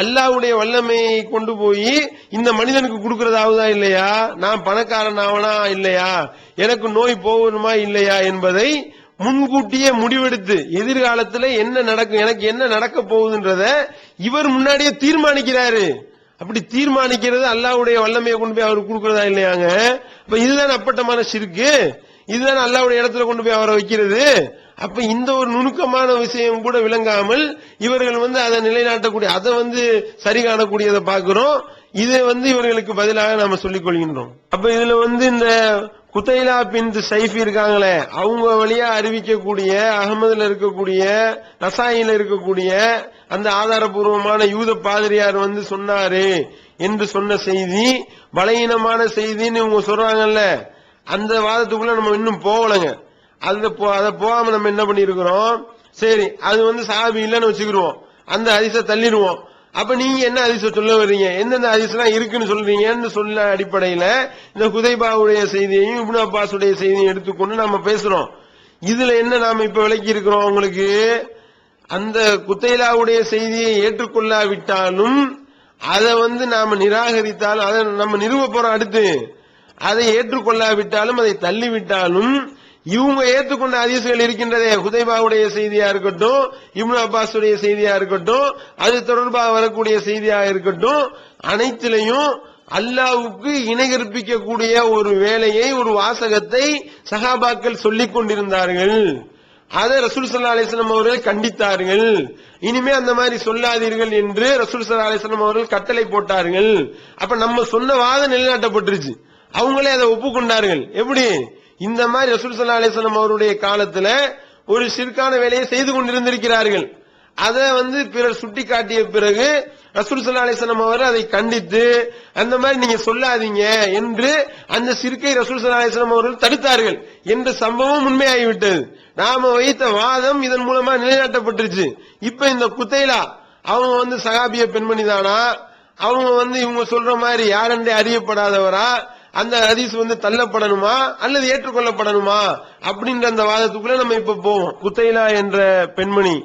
அல்லாஹ்வுடைய வல்லமையை கொண்டு போய் இந்த மனிதனுக்கு கொடுக்கிறதாவதா இல்லையா, நான் பணக்காரன் ஆவனா இல்லையா, எனக்கு நோய் போகணுமா இல்லையா என்பதை முன்கூட்டியே முடிவெடுத்து எதிர்காலத்தில் என்ன நடக்கும், எனக்கு என்ன நடக்க போகுதுன்றத இவர் முன்னாடியே தீர்மானிக்கிறாரு. அப்படி தீர்மானிக்கிறது அல்லாஹ்வுடைய வல்லமையை கொண்டு போய் அவருக்கு கொடுக்கிறதா இல்லையாங்க? அப்ப இதுதான் அப்பட்டமான ஷிர்க்கு, இதுதான் அல்லாஹ்வுடைய இடத்துல கொண்டு போய் அவரை வைக்கிறது. அப்ப இந்த ஒரு நுணுக்கமான விஷயம் கூட விளங்காமல் இவர்கள் அதை நிலைநாட்டக்கூடிய, அதை சரி காணக்கூடியதை பார்க்கிறோம். இதை இவர்களுக்கு பதிலாக நாம சொல்லிக் கொள்கின்றோம். அப்ப இதுல இந்த குதைலா பின் சைஃபி இருக்காங்களே, அவங்க வழியா அறிவிக்கக்கூடிய அகமதுல இருக்கக்கூடிய நசாயில இருக்கக்கூடிய அந்த ஆதாரபூர்வமான யூத பாதிரியார் சொன்னாரு என்று சொன்ன செய்தி பலகீனமான செய்தின்னு இவங்க சொல்றாங்கல்ல, அந்த வாதத்துக்குள்ள நம்ம இன்னும் போகலங்க. அதை போகாம நம்ம என்ன பண்ணிருக்கிறோம், சரி அது சஹாபி இல்லன்னு வச்சுக்கிருவோம், அந்த ஹதீஸை தள்ளிடுவோம். அப்ப நீங்க என்ன ஹதீஸை சொல்ல வர்றீங்க, எந்தெந்த ஹதீஸ்லாம் இருக்குன்னு சொல்றீங்கன்னு சொல்ல அடிப்படையில இந்த குதைபாவுடைய செய்தியையும் இப்னு அப்பாஸுடைய செய்தியையும் எடுத்துக்கொண்டு நாம பேசுறோம். இதுல என்ன நாம இப்ப விளக்கி இருக்கிறோம் உங்களுக்கு, அந்த குதைலாவுடைய செய்தியை ஏற்றுக்கொள்ளாவிட்டாலும் அதை நாம நிராகரித்தாலும் அதை நம்ம நிறுவ போறோம். அடுத்து அதை ஏற்றுக்கொள்ளாவிட்டாலும் அதை தள்ளிவிட்டாலும் இவங்க ஏற்றுக்கொண்ட ஹதீஸ்கள் இருக்கின்றதே, ஹுதைபாவுடைய செய்தியா இருக்கட்டும், இப்னு அப்பாஸுடைய செய்தியா இருக்கட்டும், அது தொடர்பாக வரக்கூடிய செய்தியா இருக்கட்டும், அனைத்திலையும் அல்லாஹ்வுக்கு இணை கற்பிக்கக்கூடிய ஒரு வேலையை, ஒரு வாசகத்தை சஹாபாக்கள் சொல்லிக் கொண்டிருந்தார்கள். அதை ரசூல் ஸல்லல்லாஹு அலைஹி வஸல்லம் அவர்கள் கண்டித்தார்கள். இனிமே அந்த மாதிரி சொல்லாதீர்கள் என்று ரசூல் ஸல்லல்லாஹு அலைஹி வஸல்லம் அவர்கள் கட்டளை போட்டார்கள். அப்ப நம்ம சொன்ன வாதம் நிலைநாட்டப்பட்டுருச்சு, அவங்களே அதை ஒப்புக்கொண்டார்கள். எப்படி? இந்த மாதிரி ரசூல் ஸல்லல்லாஹு அலைஹி வஸல்லம் அவருடைய காலத்துல ஒரு ஷிர்கான வேலையை செய்து கொண்டிருந்திருக்கிறார்கள். அதை பிறர் சுட்டி காட்டிய பிறகு ரசூல் ஸல்லல்லாஹு அலைஹி வஸல்லம் அவர்கள் அதை கண்டித்து அந்த மாதிரி நீங்க சொல்லாதீங்க என்று அந்த ஷிர்கை ரசூல் ஸல்லல்லாஹு அலைஹி வஸல்லம் அவர்கள் தடுத்தார்கள் என்ற சம்பவம் உண்மையாகிவிட்டது. நாம வைத்த வாதம் இதன் மூலமா நிலைநாட்டப்பட்டுருச்சு. இப்ப இந்த குதைலா அவங்க சஹாபிய பெண்மணி தானா, அவங்க இவங்க சொல்ற மாதிரி யாரென்றே அறியப்படாதவரா, அந்த ஹதீஸ் தள்ளப்படணுமா அல்லது ஏற்றுக்கொள்ளப்படணுமா அப்படின்ற அந்த வாதத்துக்குள்ள நம்ம இப்ப போவோம். குதைலா என்ற பெண்மணி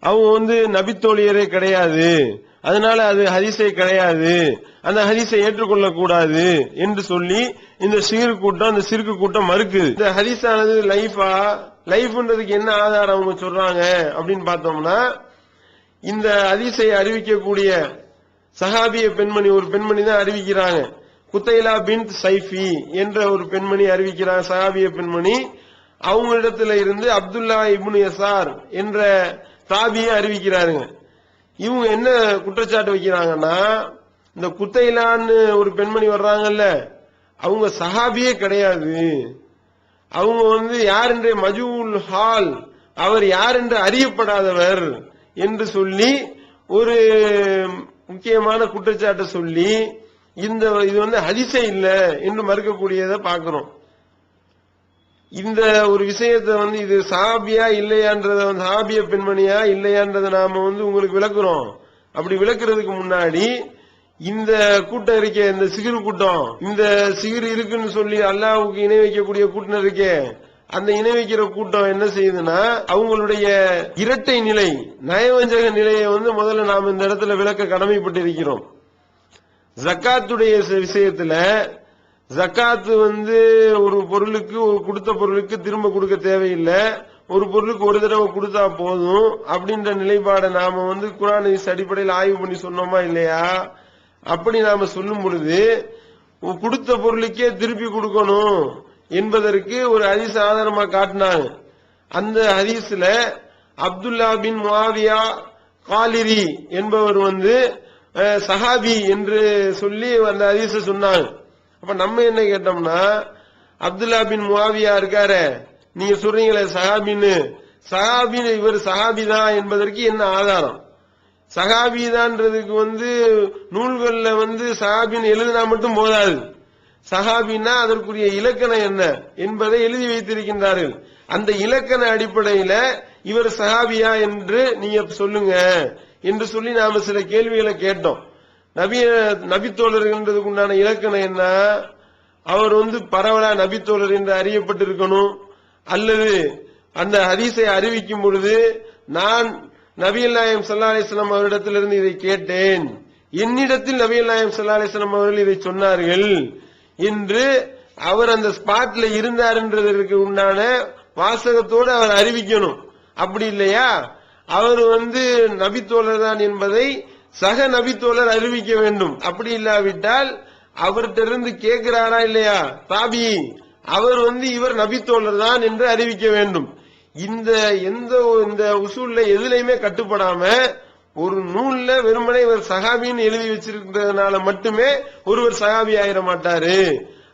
அவங்க நபித்தோழியரே கிடையாது, அதனால அது ஹதீஸே கிடையாது, அந்த ஹதீஸை ஏற்றுக்கொள்ள கூடாது என்று சொல்லி இந்த சிறுக்கு கூட்டம் மறுக்குது. இந்த ஹதீஸானது லைஃப்ன்றதுக்கு என்ன ஆதாரம் அவங்க சொல்றாங்க அப்படின்னு பார்த்தோம்னா, இந்த ஹதீஸை அறிவிக்கக்கூடிய சஹாபிய பெண்மணி ஒரு பெண்மணி தான் அறிவிக்கிறாங்க. குதைலா பின் சைஃபி என்ற ஒரு பெண்மணி அறிவிக்கிறாங்க, சஹாபிய பெண்மணி. அவங்களிடத்துல இருந்து அப்துல்லா இப்னு யசார் என்ற தாபியை அறிவிக்கிறாருங்க. இவங்க என்ன குற்றச்சாட்டு வைக்கிறாங்கன்னா, இந்த குதைலான்னு ஒரு பெண்மணி வர்றாங்கல்ல, அவங்க சஹாபியே கிடையாது, அவங்க யார் என்ற மஜூல் ஹால், அவர் யார் என்று அறியப்படாதவர் என்று சொல்லி ஒரு முக்கியமான குற்றச்சாட்டை சொல்லி இது ஹதீஸே இல்ல என்று மறுக்கக்கூடியதை பார்க்கிறோம். இந்த ஒரு விஷயத்தை இது சஹாபியா இல்லையான்றத சஹாபிய பெண்மணியா இல்லையான்றத நாம உங்களுக்கு விளக்குறோம். அப்படி விளக்குறதுக்கு முன்னாடி இந்த கூட்டம் இருக்கே, இந்த சிகிர் கூட்டம், இந்த சிகிர் இருக்குன்னு சொல்லி அல்லாஹ்வுக்கு இணை வைக்கக்கூடிய கூட்டம் இருக்கே, அந்த இணை வைக்கிற கூட்டம் என்ன செய்யுதுன்னா, அவங்களுடைய இரட்டை நிலை, நயவஞ்சக நிலையை முதல்ல நாம இந்த இடத்துல விளக்க கடமைப்பட்டிருக்கிறோம். ஜக்காத்துடைய விஷயத்துல ஜக்காத்து ஒரு பொருளுக்கு, ஒரு கொடுத்த பொருளுக்கு திரும்ப கொடுக்க தேவையில்லை, ஒரு பொருளுக்கு ஒரு தடவை கொடுத்தா போதும் அப்படின்ற நிலைப்பாடை நாம குர்ஆன் ஹதீஸ் அடிப்படையில் ஆய்வு பண்ணி சொன்னோமா இல்லையா? அப்படி நாம சொல்லும் பொழுது கொடுத்த பொருளுக்கே திருப்பி கொடுக்கணும் என்பதற்கு ஒரு ஹதீஸ் ஆதாரமா காட்டினாங்க. அந்த ஹதீஸ்ல அப்துல்லா பின் முஆவியா காலிரி என்பவர் சஹாபி என்று சொல்லி அந்த ஹதீஸை சொன்னாங்க. அப்ப நம்ம என்ன கேட்டோம்னா, அப்துல்லா பின் முஆவியா இருக்காரு, நீங்க சொல்றீங்களே சஹாபின்னு இவர் சஹாபிதான் என்பதற்கு என்ன ஆதாரம்? சஹாபிதான்றதுக்கு நூல்கள்ல சஹாபின்னு எழுதினா மட்டும் போதாது, சஹாபின்னா அதற்குரிய இலக்கணம் என்ன என்பதை எழுதி வைத்திருக்கின்றார்கள். அந்த இலக்கண அடிப்படையில இவர் சஹாபியா என்று நீங்க சொல்லுங்க என்று சொல்லி நாம சில கேள்விகளை கேட்டோம். நபித்தோழர்கள்ன்றதுக்கு உண்டான இலக்கணம் என்ன? அவர் பரவலா நபித்தோழர் என்று அறியப்பட்டிருக்கணும், அல்லது அந்த ஹதீஸை அறிவிக்கும் பொழுது நான் நபிகள் நாயகம் ஸல்லல்லாஹு அலைஹி வஸல்லம் அவரிடத்திலிருந்து இதை கேட்டேன், என்னிடத்தில் நபிகள் நாயகம் ஸல்லல்லாஹு அலைஹி வஸல்லம் அவர்கள் இதை சொன்னார்கள் என்று அவர் அந்த ஸ்பாட்ல இருந்தார் என்றதற்கு உண்டான வாசகத்தோடு அவர் அறிவிக்கணும். அப்படி இல்லையா, அவர் நபித்தோழர் தான் என்பதை சக நபித்தோழர் அறிவிக்க வேண்டும். அப்படி இல்லாவிட்டால் அவர்கிட்ட இருந்து கேட்கிறாரா இல்லையா தாபி, அவர் இவர் நபித்தோழர் தான் என்று அறிவிக்க வேண்டும். இந்த உசூல்ல எதுலையுமே கட்டுப்படாம ஒரு நூல்ல வெறுமனே இவர் சஹாபின்னு எழுதி வச்சிருக்கிறதுனால மட்டுமே ஒருவர் சஹாபி ஆயிட மாட்டாரு.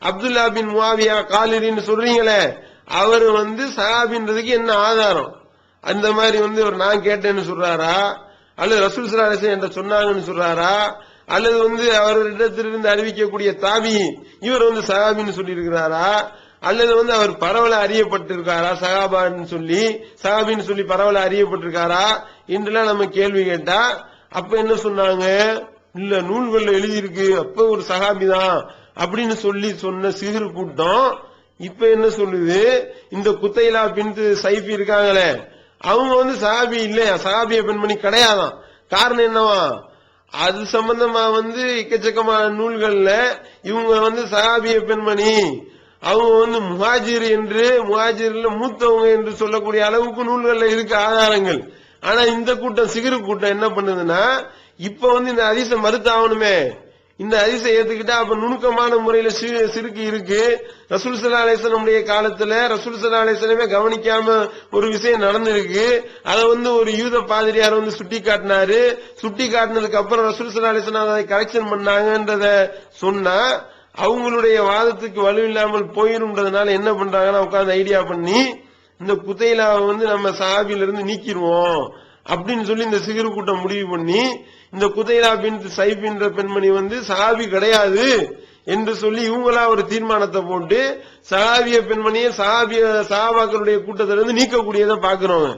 அப்துல்லா பின் முஆவியா காலிரின்னு சொல்றீங்களே, அவர் சஹாபின்றதுக்கு என்ன ஆதாரம்? அந்த மாதிரி ஒரு நான் கேட்டேன்னு சொல்றாரா, அல்லது ரசூல் ஸல்லல்லாஹு அலைஹி வஸல்லம் என்ற சொன்னாங்கன்னு சொல்றாரா, அல்லது அவரிடத்திலிருந்து அறிவிக்கக்கூடிய தாபி இவர் சஹாபின்னு சொல்லி இருக்கிறாரா, அல்லது அவர் பரவல அறியப்பட்டிருக்காரா, சஹாபின்னு சொல்லி பரவல அறியப்பட்டிருக்காரா என்றெல்லாம் நம்ம கேள்வி கேட்டா, அப்ப என்ன சொன்னாங்க, இல்ல நூல்கள்ல எழுதியிருக்கு, அப்ப ஒரு சஹாபி தான் அப்படின்னு சொன்ன சிறு கூட்டம் இப்ப என்ன சொல்லுது, இந்த குத்தைலா பின்து சைஃபி இருக்காங்களே அவங்க சஹாபி இல்லையா, சஹாபிய பெண்மணி கிடையாதான். காரணம் என்னவா, அது சம்பந்தமா எக்கச்சக்கமான நூல்கள்ல இவங்க சஹாபிய பெண்மணி, அவங்க முஹாஜிர் என்று, முஹாஜிர்ல மூத்தவங்க என்று சொல்லக்கூடிய அளவுக்கு நூல்கள்ல இருக்கு ஆதாரங்கள். ஆனா இந்த கூட்டம் சிறு கூட்டம் என்ன பண்ணுதுன்னா, இப்ப இந்த ஹதீஸை மறுத்தாகணுமே, இந்த ஹதீஸை ஏத்துக்கிட்டா அப்ப நுணுக்கமான முறையில சிறுக்கு இருக்கு. ரசூல் ஸல்லல்லாஹு அலைஹி வஸல்லம் காலத்துல ரசூல் ஸல்லல்லாஹு அலைஹி வஸல்லம் கவனிக்காம ஒரு விஷயம் நடந்திருக்கு, அதை ஒரு யூத பாதிரியார் சுட்டி காட்டினாரு. சுட்டி காட்டினதுக்கு அப்புறம் ரசூல் ஸல்லல்லாஹு அலைஹி வஸல்லம் அதை கரெக்ஷன் பண்ணாங்கன்றத சொன்னா அவங்களுடைய வாதத்துக்கு வலு இல்லாமல் போயிருன்றதுனால என்ன பண்றாங்கன்னா, உட்கார்ந்து ஐடியா பண்ணி இந்த குத்தைலாவை நம்ம சஹாபில இருந்து நீக்கிடுவோம் அப்படின்னு சொல்லி இந்த சிறு கூட்டம் முடிவு பண்ணி இந்த குதைலா பின் சைஃப் என்ற பெண்மணி சஹாபி கிடையாது என்று சொல்லி இவங்களா ஒரு தீர்மானத்தை போட்டு சஹாபிய பெண்மணியை சஹாபாக்களுடைய கூட்டத்திலிருந்து நீக்கக்கூடியதை பாக்குறோம்.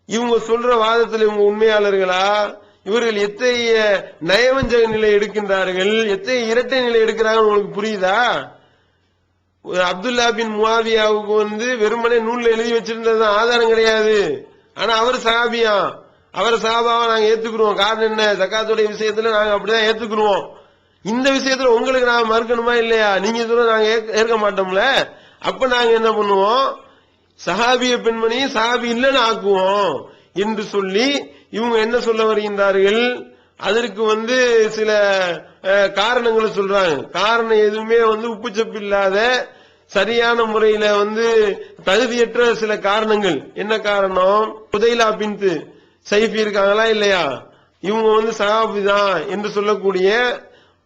இவங்க சொல்ற வாதத்தில் இவங்க உண்மையாளர்களா, இவர்கள் எத்தகைய நயவஞ்சக நிலை எடுக்கின்றார்கள், எத்தகைய இரட்டை நிலை எடுக்கிறார்கள் உங்களுக்கு புரியுதா? அப்துல்லா பின் முஆவியாவுக்கு வெறுமனே நூல்ல எழுதி வச்சிருந்தது ஆதாரம் கிடையாது, ஆனா அவர் சஹாபியா, அவர் சஹாபாவா நாங்க ஏத்துக்குருவோம். காரணம் என்ன, ஜகாத்துடைய விஷயத்துல நாங்க அப்படிதான் ஏத்துக்குருவோம். இந்த விஷயத்துல உங்களுக்கு நாங்க மறுக்கணுமா இல்லையா, நீங்க சொல்ல நாங்க ஏற்க மாட்டோம்ல. அப்ப நாங்க என்ன பண்ணுவோம், சஹாபிய பெண்மணி சஹாபி இல்லன்னு ஆக்குவோம் என்று சொல்லி இவங்க என்ன சொல்ல வருகின்றார்கள். அதற்கு சில காரணங்களை சொல்றாங்க. காரணம் எதுவுமே உப்புச்சப்பு இல்லாத சரியான முறையில தகுதியற்ற சில காரணங்கள். என்ன காரணம், குதைலா பின்து சைஃபி இருக்காங்களா இல்லையா, இவங்க சஹாபி தான் என்று சொல்லக்கூடிய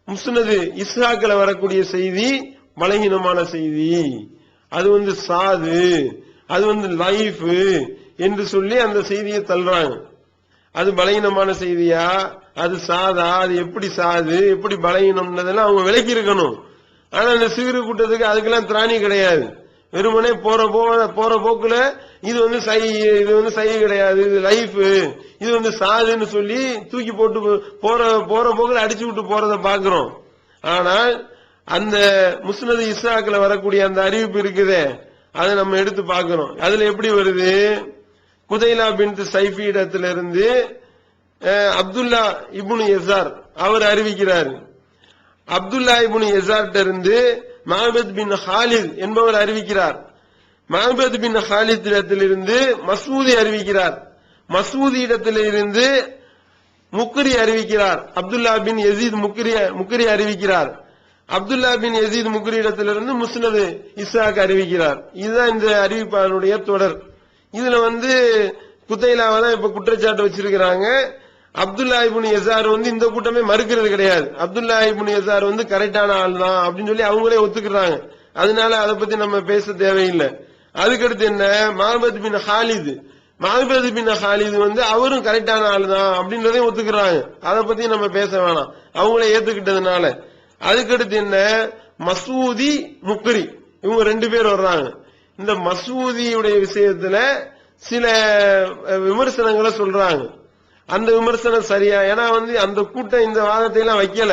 முஸ்னது இஸ்ஹாக்ல வரக்கூடிய செய்தி பலகீனமான செய்தி, அது சாது, அது லைஃப் என்று சொல்லி அந்த செய்தியை தள்ளுறாங்க. அது பலகீனமான செய்தியா, அது சாதா, அது எப்படி சாது எப்படி பலகீனம்ன்றதெல்லாம் அவங்க விலக்கி இருக்கணும். ஆனா இந்த சிறு கூட்டத்துக்கு அதுக்கெல்லாம் திராணி கிடையாது. வெறுமனே போற போக்குல இது சை கிடையாது, இது லைஃப், இது சாதுன்னு சொல்லி தூக்கி போட்டு போற போக்குல அடிச்சு விட்டு போறத பாக்குறோம். ஆனால் அந்த முஸ்னது இஸ்ஹாக்ல வரக்கூடிய அந்த அறிவிப்பு இருக்குதே, அதை நம்ம எடுத்து பாக்குறோம். அதுல எப்படி வருது, குதைலா பின்த் சைஃபி இடத்திலிருந்து அப்துல்லா இப்னு யஸார் அவர் அறிவிக்கிறார். அப்துல்லா இப்னு யஸார்ட்ட இருந்து மஅபத் பின் ஹாலித் என்பவர் அறிவிக்கிறார். மஅபத் பின் ஹாலித் இடத்திலிருந்து மஸ்ஊதி அறிவிக்கிறார். மஸ்ஊதி இடத்திலிருந்து முக்ரி அறிவிக்கிறார். அப்துல்லா பின் யஸீத் முக்ரி அறிவிக்கிறார். அப்துல்லா பின் யஸீத் முக்ரி இடத்திலிருந்து முஸ்னது இஸ்ஹாக் அறிவிக்கிறார். இதுதான் இந்த அறிவிப்பாளருடைய தொடர். இதுல குத்தைலாவை தான் இப்ப குற்றச்சாட்டு வச்சிருக்கிறாங்க. அப்துல்லா இப்னு யஸார் இந்த கூட்டமே மறுக்கிறது கிடையாது. அப்துல்லா இப்னு யஸார் கரெக்டான ஆள் தான் அப்படின்னு சொல்லி அவங்களே ஒத்துக்கிறாங்க. அதனால அதை பத்தி நம்ம பேச தேவையில்லை. அதுக்கடுத்து என்ன, மஅபத் பின் ஹாலித், மஅபத் பின் ஹாலித் அவரும் கரெக்டான ஆள் தான் அப்படின்றதையும் ஒத்துக்கிறாங்க. அதை பத்தி நம்ம பேச வேணாம், அவங்களே ஏத்துக்கிட்டதுனால. அதுக்கடுத்து என்ன, மஸ்ஊதி முக்ரி, இவங்க ரெண்டு பேர் வர்றாங்க. இந்த மஸ்ஊதியுடைய விஷயத்துல சில விமர்சனங்களை சொல்றாங்க. அந்த விமர்சனம் சரியா, ஏன்னா அந்த கூட்டம் இந்த வாதத்தை எல்லாம் வைக்கல.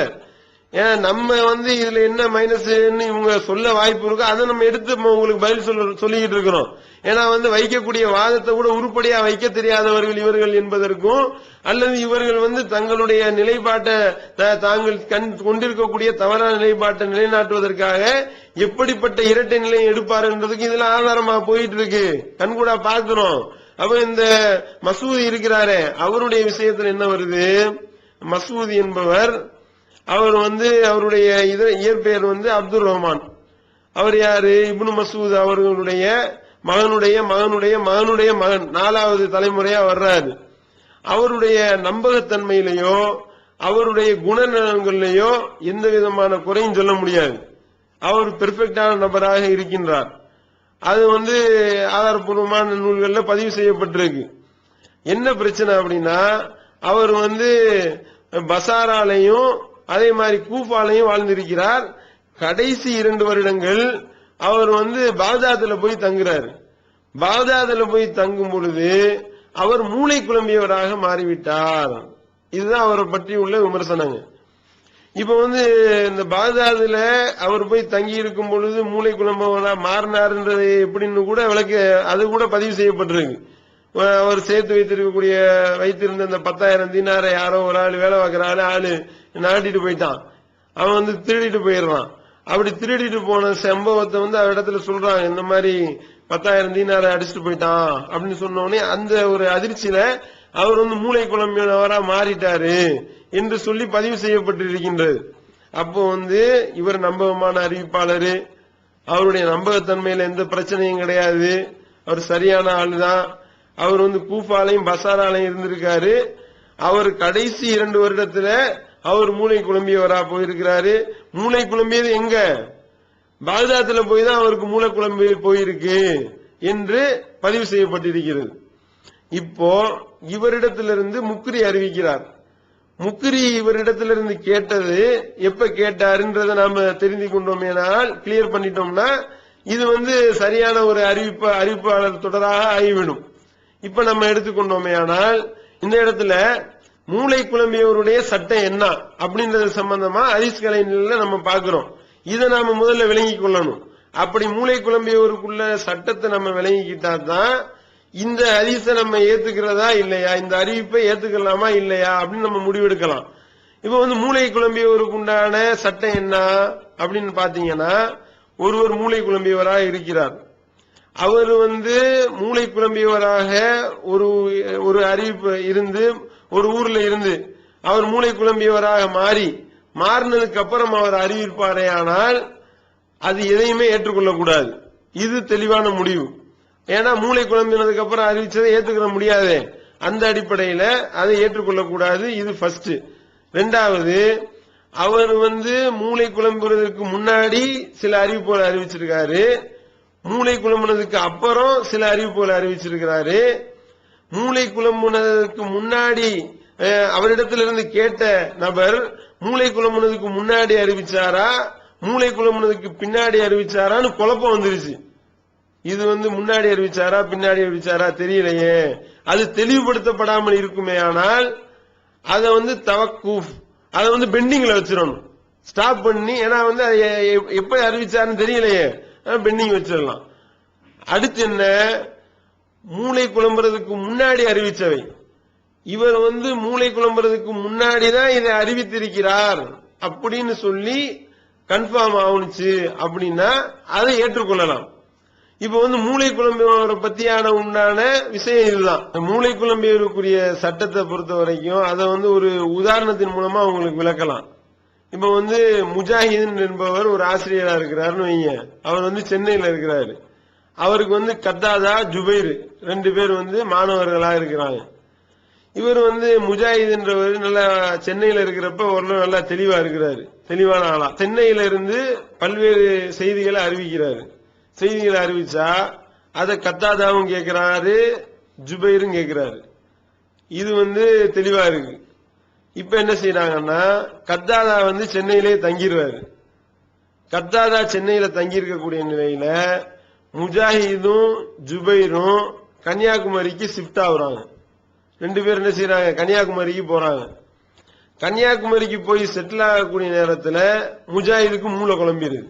ஏன் நம்ம இதுல என்ன மைனஸ்ன்னு இவங்க சொல்ல வாய்ப்பு இருக்கு, அதை நம்ம எடுத்து உங்களுக்கு பதில் சொல்லிக்கிட்டு இருக்கிறோம். ஏன்னா வைக்கக்கூடிய வாதத்தை கூட உருப்படியா வைக்க தெரியாதவர்கள் இவர்கள் என்பதற்கும், அல்லது இவர்கள் தங்களுடைய நிலைப்பாட்டை தாங்கள் கொண்டிருக்கக்கூடிய தவறான நிலைப்பாட்டை நிலைநாட்டுவதற்காக எப்படிப்பட்ட இரட்டை நிலையை எடுப்பாருன்றதுக்கு இதுல ஆதாரமா போயிட்டு இருக்கு, கண்கூடா பார்க்கிறோம். அப்ப இந்த மசூதி இருக்கிறாரே அவருடைய விஷயத்துல என்ன வருது, மசூதி என்பவர் அவர் அவருடைய இயற்பெயர் அப்துல் ரஹ்மான். அவர் யாரு, இப்னு மசூத் அவர்களுடைய மகனுடைய மகனுடைய மகனுடைய மகன், 4வது தலைமுறையா வர்றாரு. அவருடைய நம்பகத்தன்மையிலேயோ அவருடைய குணநலன்களிலேயோ எந்த விதமான குறையும் சொல்ல முடியாது. அவர் பெர்ஃபெக்டான நபராக இருக்கின்றார். அது ஆதாரப்பூர்வமான நூல்கள்ல பதிவு செய்யப்பட்டிருக்கு. என்ன பிரச்சனை அப்படின்னா, அவர் பசாராலையும் அதே மாதிரி கூஃபாலையும் வாழ்ந்திருக்கிறார். கடைசி 2 வருடங்கள் அவர் பாக்தாதுல போய் தங்குறாரு. பாக்தாதுல போய் தங்கும் பொழுது அவர் மூளை குழம்பியவராக மாறிவிட்டார். இதுதான் அவரை பற்றி உள்ள விமர்சனங்க. இப்ப இந்த பாக்தாதுல அவர் போய் தங்கி இருக்கும் பொழுது மூளை குழம்பவரா மாறினார்ன்றது எப்படின்னு கூட விளக்க, அது கூட பதிவு செய்யப்பட்டிருக்கு. அவர் சேர்த்து வைத்திருந்த அந்த 10,000 தீனாரை யாரோ ஒரு ஆள் வேலை பார்க்கிற ஆளு நாட்டிட்டு போயிட்டான். அவன் திருடிட்டு போயிடுறான். அப்படி திருடிட்டு போன சம்பவத்தை அவரிடத்துல சொல்றாங்க, இந்த மாதிரி 10,000 தீனாரை அடிச்சுட்டு போயிட்டான் அப்படின்னு சொன்னோடனே அந்த ஒரு அதிர்ச்சியில அவர் மூளை குழம்பியவரா மாறிட்டாரு என்று சொல்லி பதிவு செய்யப்பட்டிருக்கின்றது. அப்போ இவர் நம்பகமான அறிவிப்பாளர், அவருடைய நம்பகத்தன்மையில எந்த பிரச்சனையும் கிடையாது, அவர் சரியான ஆளுதான். அவர் கூஃபாலையும் பசாராலையும் இருந்திருக்காரு. அவர் கடைசி 2 வருடத்துல அவர் மூளை குழம்பியவரா போயிருக்கிறாரு. மூளை குழம்பியது எங்க, பாக்தாதுல போய் தான் அவருக்கு மூளை குழம்பி போயிருக்கு என்று பதிவு செய்யப்பட்டிருக்கிறது. இப்போ இவரிடத்திலிருந்து முக்ரி அறிவிக்கிறார். முக்ரி இவரிடத்திலிருந்து கேட்டது எப்ப கேட்டாருன்றத நாம தெரிந்து கொண்டோமேனால், கிளியர் பண்ணிட்டோம்னா இது சரியான ஒரு அறிவிப்பாளர் தொடராக ஆகிவிடும். இப்ப நம்ம எடுத்துக்கொண்டோமே ஆனால், இந்த இடத்துல மூளை குழம்பியவருடைய சட்டம் என்ன அப்படின்றது சம்பந்தமா ஹதீஸ் கலைஞர்ல நம்ம பார்க்கிறோம். இதை நாம முதல்ல விளங்கிக் கொள்ளணும். அப்படி மூளை குழம்பியவருக்குள்ள சட்டத்தை நம்ம விளங்கிக்கிட்டா தான் இந்த ஹதீஸை நம்ம ஏத்துக்கிறதா இல்லையா, இந்த அறிவிப்பை ஏத்துக்கலாமா இல்லையா அப்படின்னு நம்ம முடிவெடுக்கலாம். இப்ப மூளை குழம்பியவருக்கு உண்டான சட்டம் என்ன அப்படின்னு பாத்தீங்கன்னா, ஒருவர் மூளை குழம்பியவராக இருக்கிறார். அவர் மூளை குழம்பியவராக ஒரு அறிவிப்பு இருந்து ஒரு ஊர்ல இருந்து அவர் மூளை குழம்பியவராக மாறினதுக்கு அப்புறம் அவர் அறிவிப்பாரே, ஆனால் அது எதையுமே ஏற்றுக்கொள்ளக்கூடாது. இது தெளிவான முடிவு. ஏன்னா மூளை குழம்பினதுக்கு அப்புறம் அறிவிச்சதை ஏற்றுக்கிற முடியாது. அந்த அடிப்படையில அதை ஏற்றுக்கொள்ளக்கூடாது. இது ஃபர்ஸ்ட். 2வது, அவர் மூளை குழம்புறதுக்கு முன்னாடி சில அறிவிப்புகளை அறிவிச்சிருக்காரு, மூளை குழம்புனதுக்கு அப்புறம் சில அறிவிப்புகளை அறிவிச்சிருக்கிறாரு. மூளை குழம்புனதுக்கு முன்னாடி அவரிடத்திலிருந்து கேட்ட நபர் மூளை குழம்புனதுக்கு முன்னாடி அறிவிச்சாரா மூளை குழம்புனதுக்கு பின்னாடி அறிவிச்சாரான்னு குழப்பம் வந்துருச்சு. இது முன்னாடி அறிவிச்சாரா பின்னாடி அறிவிச்சாரா தெரியலையே. அது தெளிவுபடுத்தப்படாமல் இருக்குமே ஆனால் அதை தவக்கூஃப், அதை பெண்டிங்ல வச்சிடணும், ஸ்டாப் பண்ணி. ஏன்னா எப்ப அறிவிச்சாருன்னு தெரியலையே, பெண்டிங் வச்சிடலாம். அடுத்து என்ன, மூளை குழம்புறதுக்கு முன்னாடி அறிவிச்சவை, இவர் மூளை குழம்புறதுக்கு முன்னாடிதான் இதை அறிவித்திருக்கிறார் அப்படின்னு சொல்லி கன்ஃபார்ம் ஆகுனுச்சு அப்படின்னா அதை ஏற்றுக்கொள்ளலாம். இப்ப மூளை குழம்பியவரை பத்தியான உண்டான விஷயம் இதுதான். மூளை குழம்பியவருக்குரிய சட்டத்தை பொறுத்த வரைக்கும் அதை ஒரு உதாரணத்தின் மூலமா உங்களுக்கு விளக்கலாம். இப்ப முஜாஹிதீன் என்பவர் ஒரு ஆசிரியரா இருக்கிறாருன்னு வைங்க. அவர் சென்னையில இருக்கிறாரு. அவருக்கு கத்தாதா ஜுபைர் 2 பேர் மாணவர்களா இருக்கிறாங்க. இவர் முஜாஹிதுன்றவர் நல்லா சென்னையில இருக்கிறப்ப ஓரளவு நல்லா தெளிவா இருக்கிறாரு, தெளிவான ஆளா. சென்னையில இருந்து பல்வேறு செய்திகளை அறிவிக்கிறாரு. செய்திகளை அறிவிச்சா அதை கத்தாதாவும் கேட்கிறாரு, ஜுபைரும் கேட்கிறாரு. இது தெளிவா இருக்கு. இப்ப என்ன செய்யறாங்கன்னா, கத்தாதா சென்னையிலே தங்கிடுவாரு. கத்தாதா சென்னையில தங்கி இருக்கக்கூடிய நிலையில முஜாஹிதும் ஜுபைரும் கன்னியாகுமரிக்கு ஷிப்ட் ஆகுறாங்க. 2 பேர் என்ன செய்யறாங்க, கன்னியாகுமரிக்கு போறாங்க. கன்னியாகுமரிக்கு போய் செட்டில் ஆகக்கூடிய நேரத்தில் முஜாஹிதுக்கு மூளை குழம்பிடுது.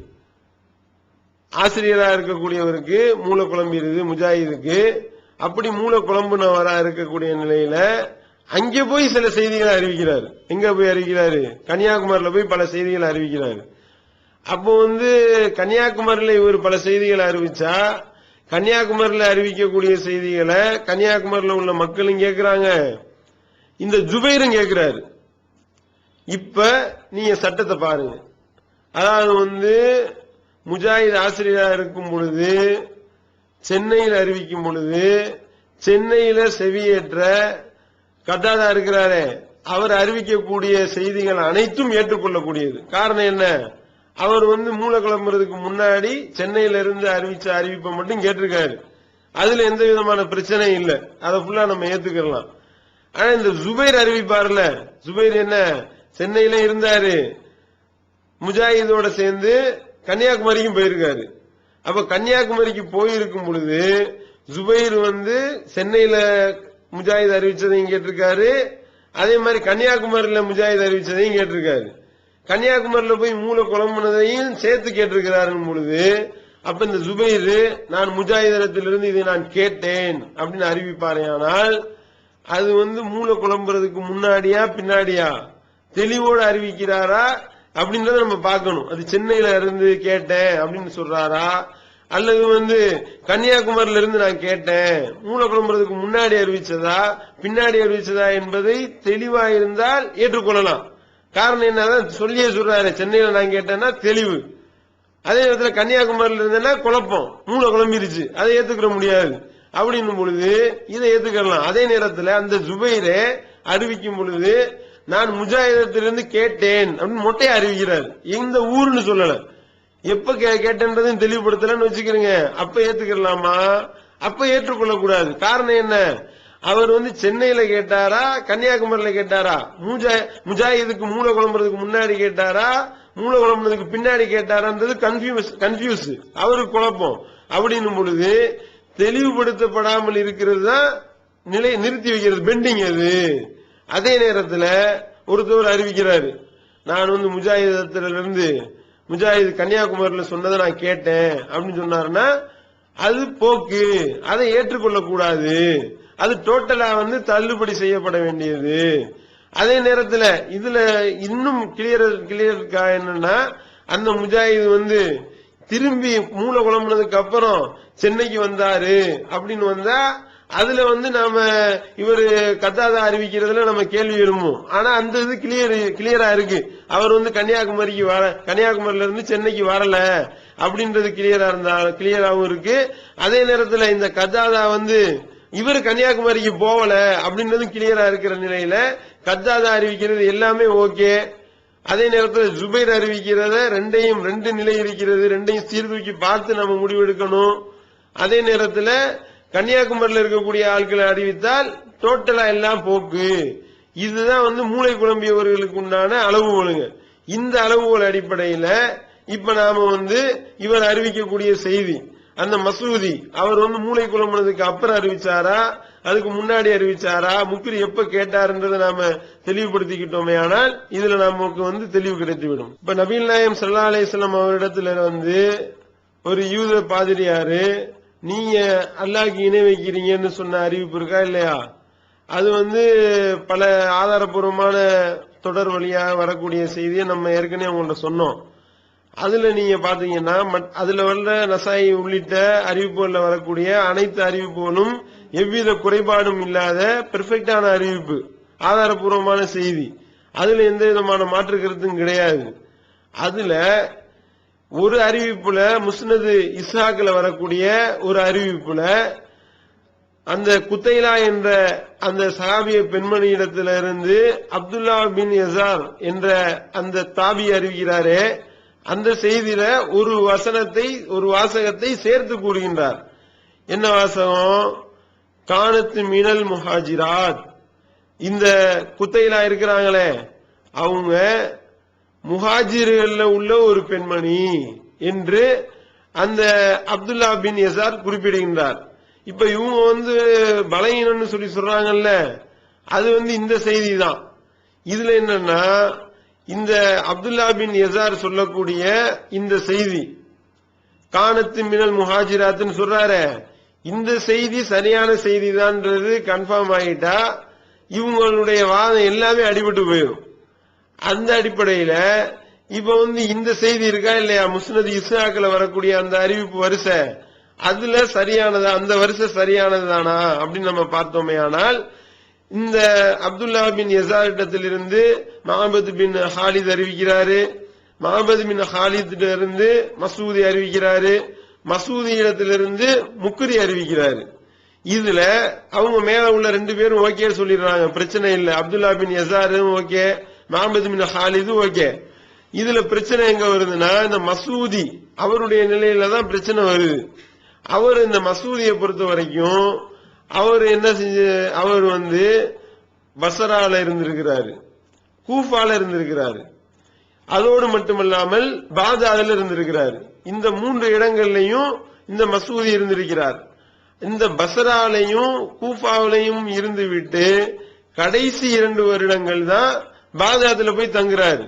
ஆசிரியரா இருக்கக்கூடியவருக்கு மூளை குழம்பிடுது முஜாஹிதுக்கு. அப்படி மூளை குழம்புனவரா இருக்கக்கூடிய நிலையில அங்கே போய் சில செய்திகளை அறிவிக்கிறார். எங்க போய் அறிவிக்கிறாரு? கன்னியாகுமரியில போய் பல செய்திகளை அறிவிக்கிறாரு. அப்போ கன்னியாகுமரியில இவர் பல செய்திகளை அறிவிச்சா கன்னியாகுமரியில அறிவிக்கக்கூடிய செய்திகளை கன்னியாகுமரியில உள்ள மக்களும் கேட்கிறாங்க, இந்த ஜுபைரும் கேட்கிறாரு. இப்ப நீங்க சட்டத்தை பாருங்க. அதாவது முஜாஹித் ஆசிரியரா இருக்கும் பொழுது சென்னையில் அறிவிக்கும் பொழுது சென்னையில செவியேற்ற கத்தாதா இருக்கிறாரே அவர் அறிவிக்கக்கூடிய செய்திகள் அனைத்தும் ஏற்றுக்கொள்ளக்கூடியது. காரணம் என்ன? அவர் மூளை கிளம்புறதுக்கு முன்னாடி சென்னையில இருந்து அறிவிச்ச அறிவிப்பை மட்டும் கேட்டிருக்காரு. அதுல எந்த விதமான பிரச்சனையும் இல்லை, அதை ஃபுல்லா நம்ம ஏத்துக்கலாம். ஆனா இந்த ஜுபைர் அறிவிப்பார்ல, ஜுபைர் என்ன சென்னையில இருந்தாரு, முஜாஹிதோட சேர்ந்து கன்னியாகுமரிக்கும் போயிருக்காரு. அப்ப கன்னியாகுமரிக்கு போயிருக்கும் பொழுது ஜுபைர் சென்னையில முஜாஹித் அறிவிச்சதையும் கேட்டிருக்காரு, அதே மாதிரி கன்னியாகுமரியில முஜாஹித் அறிவிச்சதையும் கேட்டிருக்காரு. கன்னியாகுமரியில போய் மூளை குழம்புனதையும் சேர்த்து கேட்டிருக்கிறாரு பொழுது அப்ப இந்த ஜுபைர் நான் முஜாஹிதத்திலிருந்து இதை நான் கேட்டேன் அப்படின்னு அறிவிப்பாரேயானால் அது மூளை குழம்புறதுக்கு முன்னாடியா பின்னாடியா தெளிவோடு அறிவிக்கிறாரா அப்படின்றத நம்ம பார்க்கணும். அது சென்னையில இருந்து கேட்டேன் அப்படின்னு சொல்றாரா, அல்லது கன்னியாகுமரியில இருந்து நான் கேட்டேன் மூளை குழம்புறதுக்கு முன்னாடி அறிவிச்சதா பின்னாடி அறிவிச்சதா என்பதை தெளிவா இருந்தால் ஏற்றுக்கொள்ளலாம். காரணம் என்னதான் சொல்லியே சொல்றாரு, சென்னையில நான் கேட்டேன்னா தெளிவு, அதே நேரத்தில் கன்னியாகுமரியில இருந்தேன்னா குழப்பம், மூளை குழம்பிருச்சு, அதை ஏத்துக்கிற முடியாது. அப்படின்னும் பொழுது இதை ஏத்துக்கலாம். அதே நேரத்தில் அந்த ஜுபைரே அறிவிக்கும் பொழுது நான் முஜாஹிதத்திலிருந்து கேட்டேன் அப்படின்னு மொட்டையை அறிவிக்கிறார். எந்த ஊருன்னு சொல்லல, எப்ப கேட்டேன்றதையும் தெளிவுபடுத்தலன்னு வச்சுக்கிறீங்க. அப்ப ஏத்துக்கலாமா? அப்ப ஏற்றுக்கொள்ளக்கூடாது. காரணம் என்ன? அவர் சென்னையில கேட்டாரா கன்னியாகுமரியில கேட்டாரா, முஜாஹிதுக்கு மூளை குழம்புறதுக்கு முன்னாடி கேட்டாரா மூளை குழம்புறதுக்கு பின்னாடி கேட்டாரான்றது கன்ஃபியூஸ், அவருக்கு குழப்பம். அப்படின்னும் பொழுது தெளிவுபடுத்தப்படாமல் இருக்கிறது தான் நிலை நிறுத்தி வைக்கிறது, பெண்டிங் அது. அதே நேரத்தில் ஒருத்தவர் அறிவிக்கிறாரு, நான் முஜாஹிதத்திலிருந்து முஜாஹித் கன்னியாகுமரியில சொன்னதை நான் கேட்டேன் அப்படின்னு சொன்னாருன்னா அது போக்கு, அதை ஏற்றுக்கொள்ளக்கூடாது, அது டோட்டலா தள்ளுபடி செய்யப்பட வேண்டியது. அதே நேரத்தில் இதுல இன்னும் கிளியர் என்னன்னா அந்த முஜாஹித் திரும்பி மூளை குழம்புனதுக்கு அப்புறம் சென்னைக்கு வந்தாரு அப்படின்னு வந்தா அதுல நாம இவரு கத்தாதா அறிவிக்கிறதுல நம்ம கேள்வி எழும்பும். ஆனா அந்த இது கிளியரா இருக்கு, அவர் கன்னியாகுமரிக்கு கன்னியாகுமரியில இருந்து சென்னைக்கு வரல அப்படின்றது கிளியராகவும் இருக்கு. அதே நேரத்தில் இந்த கத்தாதா இவர் கன்னியாகுமரிக்கு போகல அப்படின்றது கிளியரா இருக்கிற நிலையில கத்தாதா அறிவிக்கிறது எல்லாமே ஓகே. அதே நேரத்தில் ஜுபைர் அறிவிக்கிறத ரெண்டு நிலை இருக்கிறது, ரெண்டையும் சீர்தூக்கி பார்த்து நம்ம முடிவெடுக்கணும். அதே நேரத்தில் கன்னியாகுமரியில் இருக்கக்கூடிய ஆட்களை அறிவித்தால் டோட்டலா எல்லாம் போக்கு. இதுதான் மூளை குழம்பியவர்களுக்கு உண்டான அளவுகோலுங்க. இந்த அளவுகோல் அடிப்படையில் இப்ப நாம இவர் அறிவிக்கக்கூடிய செய்தி அந்த மசூதி அவர் மூளை குழம்புனதுக்கு அப்புறம் அறிவிச்சாரா அதுக்கு முன்னாடி அறிவிச்சாரா முக்ரி எப்ப கேட்டாருன்றதை நாம தெளிவுபடுத்திக்கிட்டோமே ஆனால் இதுல நமக்கு தெளிவு கிடைத்துவிடும். இப்ப நபிகள் நாயகம் ஸல்லல்லாஹு அலைஹி வஸல்லம் அவரிடத்துல ஒரு யூத பாதிரியாரு நீங்க அல்லாஹ்க்கு இணை வைக்கிறீங்கன்னு சொன்ன அறிவிப்பு இருக்கா இல்லையா? அது பல ஆதாரபூர்வமான தொடர் வழியாக வரக்கூடிய செய்தியை நம்ம ஏற்கனவே உங்கள்ட்ட சொன்னோம். அதுல நீங்க பாத்தீங்கன்னா அதுல வர்ற நசாயி உள்ளிட்ட அறிவிப்புகள்ல வரக்கூடிய அனைத்து அறிவிப்புகளும் எவ்வித குறைபாடும் இல்லாத பெர்ஃபெக்டான அறிவிப்பு, ஆதாரபூர்வமான செய்தி. அதுல எந்த விதமான மாற்று கருத்தும் கிடையாது. அதுல ஒரு அறிவிப்புல முஸ்னது இஸ்ஹாக்ல வரக்கூடிய ஒரு அறிவிப்புல அந்த குத்தைலா என்ற அந்த சஹாபிய பெண்மணியிடத்திலிருந்து அப்துல்லா பின் யஸார் என்ற அந்த தாபி அறிவிக்கிறாரே, அந்த செய்தியில ஒரு வாசகத்தை சேர்த்து கூறுகின்றார். என்ன வாசகம்? கானத்து மினல் முஹாஜிராத், இந்த குத்தைலா இருக்கிறாங்களே அவங்க முஹாஜிர்கள்ல உள்ள ஒரு பெண்மணி என்று அந்த அப்துல்லா பின் யஸார் குறிப்பிடுகின்றார். இப்ப இவங்க பலகீனம்னு சொல்லி சொல்றாங்கல்ல, அது இந்த செய்தி தான். இதுல என்னன்னா இந்த அப்துல்லா பின் யஸார் சொல்லக்கூடிய இந்த செய்தி கானத்து மினல் முஹாஜிராத்னு சொல்றாரு, இந்த செய்தி சரியான செய்தி தான்ன்றது கன்ஃபார்ம் ஆகிட்டா இவங்களுடைய வாதம் எல்லாமே அடிபட்டு போயிடும். அந்த அடிப்படையில இப்ப இந்த செய்தி இருக்கா இல்லையா, முஸ்னத் இஸ்ஹாக்ல வரக்கூடிய அந்த அறிவிப்பு வரிசை அதுல சரியானதா, அந்த வரிசை சரியானதுதானா அப்படின்னு நம்ம பார்த்தோமே. ஆனால் இந்த அப்துல்லா பின் யஸார் இடத்திலிருந்து மஹபத் பின் ஹாலித் அறிவிக்கிறாரு, மஹபத் பின் ஹாலித் இருந்து மசூதி அறிவிக்கிறாரு, மசூதி இடத்திலிருந்து முக்ரி அறிவிக்கிறாரு. இதுல அவங்க மேல உள்ள 2 பேரும் ஓகே சொல்லிடுறாங்க, பிரச்சனை இல்லை. அப்துல்லா பின் யஸாரும் ஓகே, மஹபத் பின் ஹாலிதும் ஓகே. இதுல பிரச்சனை எங்க வருதுன்னா இந்த மசூதி அவருடைய நிலையில தான் பிரச்சனை வருது. அவர் இந்த மசூதியை பொறுத்த வரைக்கும் அவர் என்ன செஞ்ச, அவர் பஸ்ரால இருந்திருக்கிறாரு, கூஃபால இருந்திருக்கிறாரு, அதோடு மட்டுமல்லாமல் பாக்தாதுல இருந்திருக்கிறாரு. இந்த 3 இடங்கள்லயும் இந்த மசூதி இருந்திருக்கிறார். இந்த பஸ்ராலையும் கூஃபாவிலையும் இருந்து விட்டு கடைசி 2 வருடங்கள் தான் பாக்தாதுல போய் தங்குறாரு.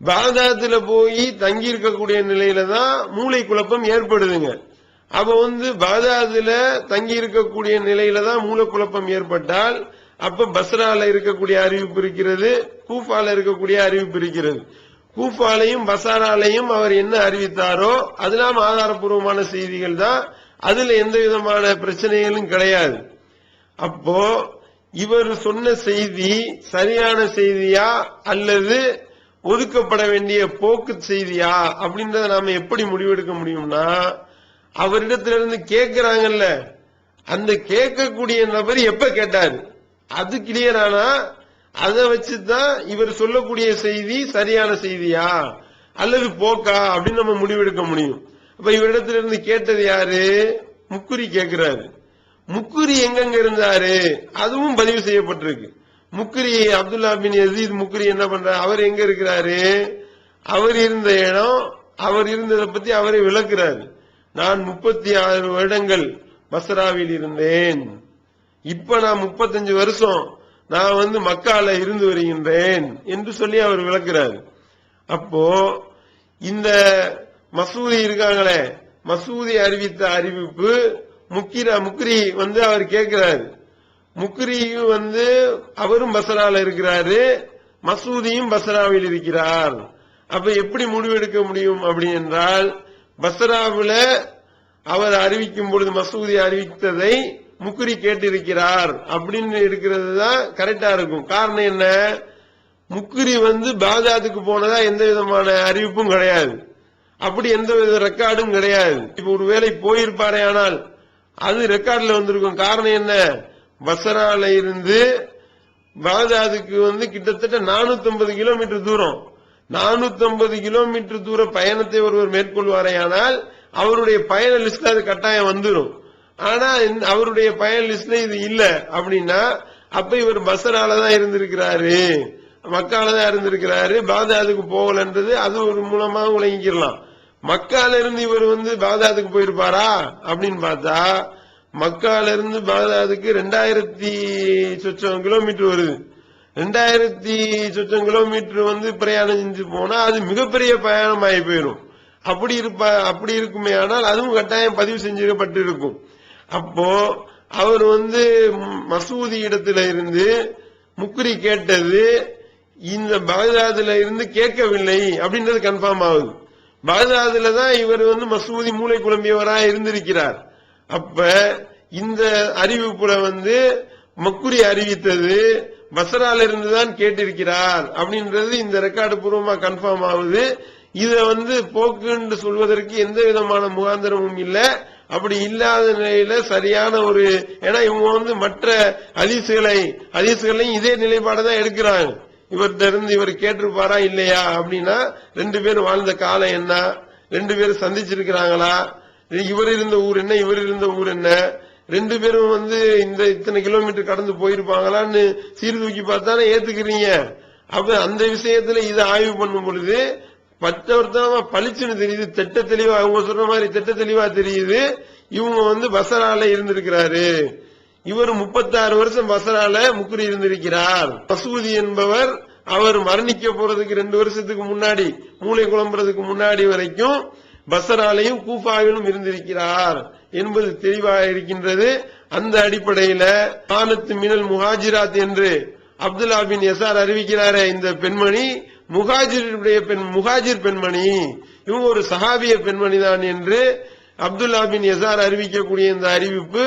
பாக்தாதுல போய் தங்கி இருக்கக்கூடிய நிலையில தான் மூளை குழப்பம் ஏற்படுதுங்க. அப்ப பாக்தாதுல தங்கி இருக்கக்கூடிய நிலையில தான் மூளை குழப்பம் ஏற்பட்டால் அப்ப பஸ்ரால இருக்கக்கூடிய அறிவிப்பு இருக்கிறது, கூஃபால இருக்கக்கூடிய அறிவிப்பு இருக்கிறது. கூஃபாலையும் பஸ்ராலையும் அவர் என்ன அறிவித்தாரோ அதெல்லாம் ஆதாரப்பூர்வமான செய்திகள் தான், அதுல எந்த விதமான பிரச்சனைகளும் கிடையாது. அப்போ இவர் சொன்ன செய்தி சரியான செய்தியா அல்லது ஒதுக்கப்பட வேண்டிய போக்கு செய்தியா அப்படின்றத நாம எப்படி முடிவெடுக்க முடியும்னா, அவரிடத்திலிருந்து கேட்கிறாங்கல்ல, அந்த கேட்கக்கூடிய நபர் எப்ப கேட்டாரு அது கிளியர் ஆனா அதை வச்சுதான் இவர் சொல்லக்கூடிய செய்தி சரியான செய்தியா அல்லது போக்கா அப்படின்னு நம்ம முடிவெடுக்க முடியும். அப்ப இவரிடத்திலிருந்து கேட்டது யாரு, முக்குரி கேட்கிறாரு. முக்குரி எங்கெங்க இருந்தாரு அதுவும் பதிவு செய்யப்பட்டிருக்கு. முக்குரி அப்துல்லா பின் யஸீத் முக்குரி என்ன பண்றாரு, அவர் எங்க இருக்கிறாரு, அவர் இருந்த இடம், அவர் இருந்ததை பத்தி அவரை விளக்குறாரு. நான் 36 வருடங்கள் பஸ்ராவில் இருந்தேன், இப்ப நான் 35 வருஷம் நான் மக்கால இருந்து வருகின்றேன் என்று சொல்லி அவர் விளக்குறாரு. அப்போ இந்த மசூதி இருக்காங்களே, மசூதி அறிவித்த அறிவிப்பு முக்ரி அவர் கேட்கிறாரு. முக்ரியும் அவரும் பஸ்ரால இருக்கிறாரு, மசூதியும் பஸ்ராவில் இருக்கிறார். அப்ப எப்படி முடிவெடுக்க முடியும் அப்படி என்றால், பஸ்ராவுல அவர் அறிவிக்கும் பொழுது மசூதி அறிவித்ததை முக்ரி கேட்டிருக்கிறார் அப்படின்னு இருக்கிறது தான் கரெக்டா இருக்கும். காரணம் என்ன, முக்ரி பாக்தாதுக்கு போனதா எந்த விதமான அறிவிப்பும் கிடையாது, அப்படி எந்த வித ரெக்கார்டும் கிடையாது. இப்ப ஒருவேளை போயிருப்பாரே ஆனால் அது ரெக்கார்ட்ல வந்திருக்கும். காரணம் என்ன, பஸ்ரால இருந்து பாக்தாதுக்கு கிட்டத்தட்ட 450 கிலோமீட்டர் தூரம், 450 கிலோமீட்டர் தூர பயணத்தை ஒருவர் மேற்கொள்வாரையானால் அவருடைய பயண லிஸ்ட்ல அது கட்டாயம் வந்துடும். ஆனா அவருடைய பயண லிஸ்ட்ல இது இல்ல அப்படின்னா அப்ப இவர் பஸ்ரால தான் இருந்திருக்கிறாரு, மக்கால தான் இருந்திருக்கிறாரு, பாக்தாதுக்கு போகலன்றது அது ஒரு மூலமா விளங்கிக்கலாம். மக்கால இருந்து இவர் பாக்தாதுக்கு போயிருப்பாரா அப்படின்னு பார்த்தா, மக்கால இருந்து பாக்தாதுக்கு 2000 சொச்சம் கிலோமீட்டர் வருது. 2000 கிலோமீட்டர் பிரயாணம் செஞ்சு போனா அது மிகப்பெரிய பயணம் ஆகி போயிடும். அப்படி இருக்குமே ஆனால் அதுவும் கட்டாயம் பதிவு செஞ்சிடப்பட்டு இருக்கும். அப்போ அவர் மசூதி இடத்துல இருந்து முக்ரி கேட்டது இந்த பாக்தாதுல இருந்து கேட்கவில்லை அப்படின்றது கன்ஃபார்ம் ஆகுது. பாக்தாதுல தான் இவர் மசூதி மூளை குழம்பியவராக இருந்திருக்கிறார். அப்ப இந்த அறிவிப்புல முக்ரி அறிவித்தது பஸ்ரால இருந்துதான் கேட்டிருக்கிறார் அப்படின்றது இந்த ரெக்கார்டு பூர்வமா கன்ஃபார்ம் ஆகுது. இத போக்குன்னு சொல்வதற்கு எந்த விதமான முகாந்திரமும் இல்ல. அப்படி இல்லாத நிலையில சரியான ஒரு, ஏன்னா இவங்க மற்ற ஹதீஸ்களையும் இதே நிலைப்பாடுதான் எடுக்கிறாங்க. இவர்கிட்ட இருந்து இவர் கேட்டிருப்பாரா இல்லையா அப்படின்னா, 2 பேரும் வாழ்ந்த காலம் என்ன, 2 பேரும் சந்திச்சிருக்கிறாங்களா, இவர் இருந்த ஊர் என்ன, இவர் இருந்த ஊர் என்ன, 2 பேரும் இந்த இத்தனை கிலோமீட்டர் கடந்து போயிருப்பாங்களான்னு சீர்தூக்கி பார்த்தானே ஏத்துக்கிறீங்க. அப்ப அந்த விஷயத்துல இதை ஆய்வு பண்ணும் பொழுது மற்றவர்த்தனமா பளிச்சுன்னு தெரியுது, திட்ட தெளிவா, அவங்க சொல்ற மாதிரி திட்ட தெளிவா தெரியுது. இவங்க பஸ்ரால இருந்திருக்கிறாரு, இவர் 36 வருஷம் பஸ்ரால முக்ரி இருந்திருக்கிறார். மசூதி என்பவர் அவர் மரணிக்க போறதுக்கு 2 வருஷத்துக்கு முன்னாடி, மூளை குழம்புறதுக்கு முன்னாடி வரைக்கும் பஸ்ராலையும் கூஃபாவிலும் இருந்திருக்கிறார் என்பது தெளிவாக இருக்கின்றது. அந்த அடிப்படையில கானத்து மினல் முஹாஜிராத் என்று அப்துல்லா பின் யசார் அறிவிக்கிறாரே, இந்த பெண்மணி முஹாஜிர் பெண்மணி, இவங்க ஒரு சஹாபிய பெண்மணி தான் என்று அப்துல்லா பின் யசார் அறிவிக்கக்கூடிய இந்த அறிவிப்பு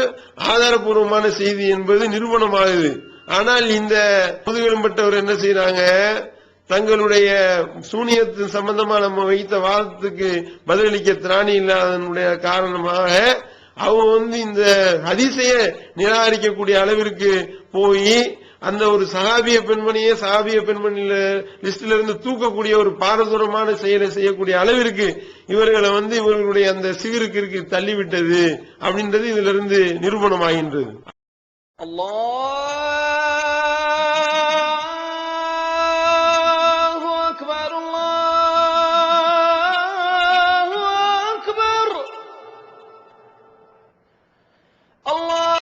ஆதாரபூர்வமான செய்தி என்பது நிரூபணமாகுது. ஆனால் இந்த முதுகெலும்பட்டவர் என்ன செய்யறாங்க, தங்களுடைய சூனியத்து சம்பந்தமா நம்ம வைத்த வாதத்துக்கு பதிலளிக்க திராணி இல்லாதனுடைய காரணமாக அவங்க இந்த ஹதீஸையே நிராகரிக்கக்கூடிய அளவிற்கு போய் அந்த ஒரு சஹாபிய பெண்மணியை சஹாபிய பெண்மணியில லிஸ்ட்ல இருந்து தூக்கக்கூடிய ஒரு பாரதூரமான செயலை செய்யக்கூடிய அளவிற்கு இவர்களை இவர்களுடைய அந்த சிகிருக்கு தள்ளிவிட்டது அப்படின்றது இதுல இருந்து நிரூபணமாகின்றது. அல்லாஹ்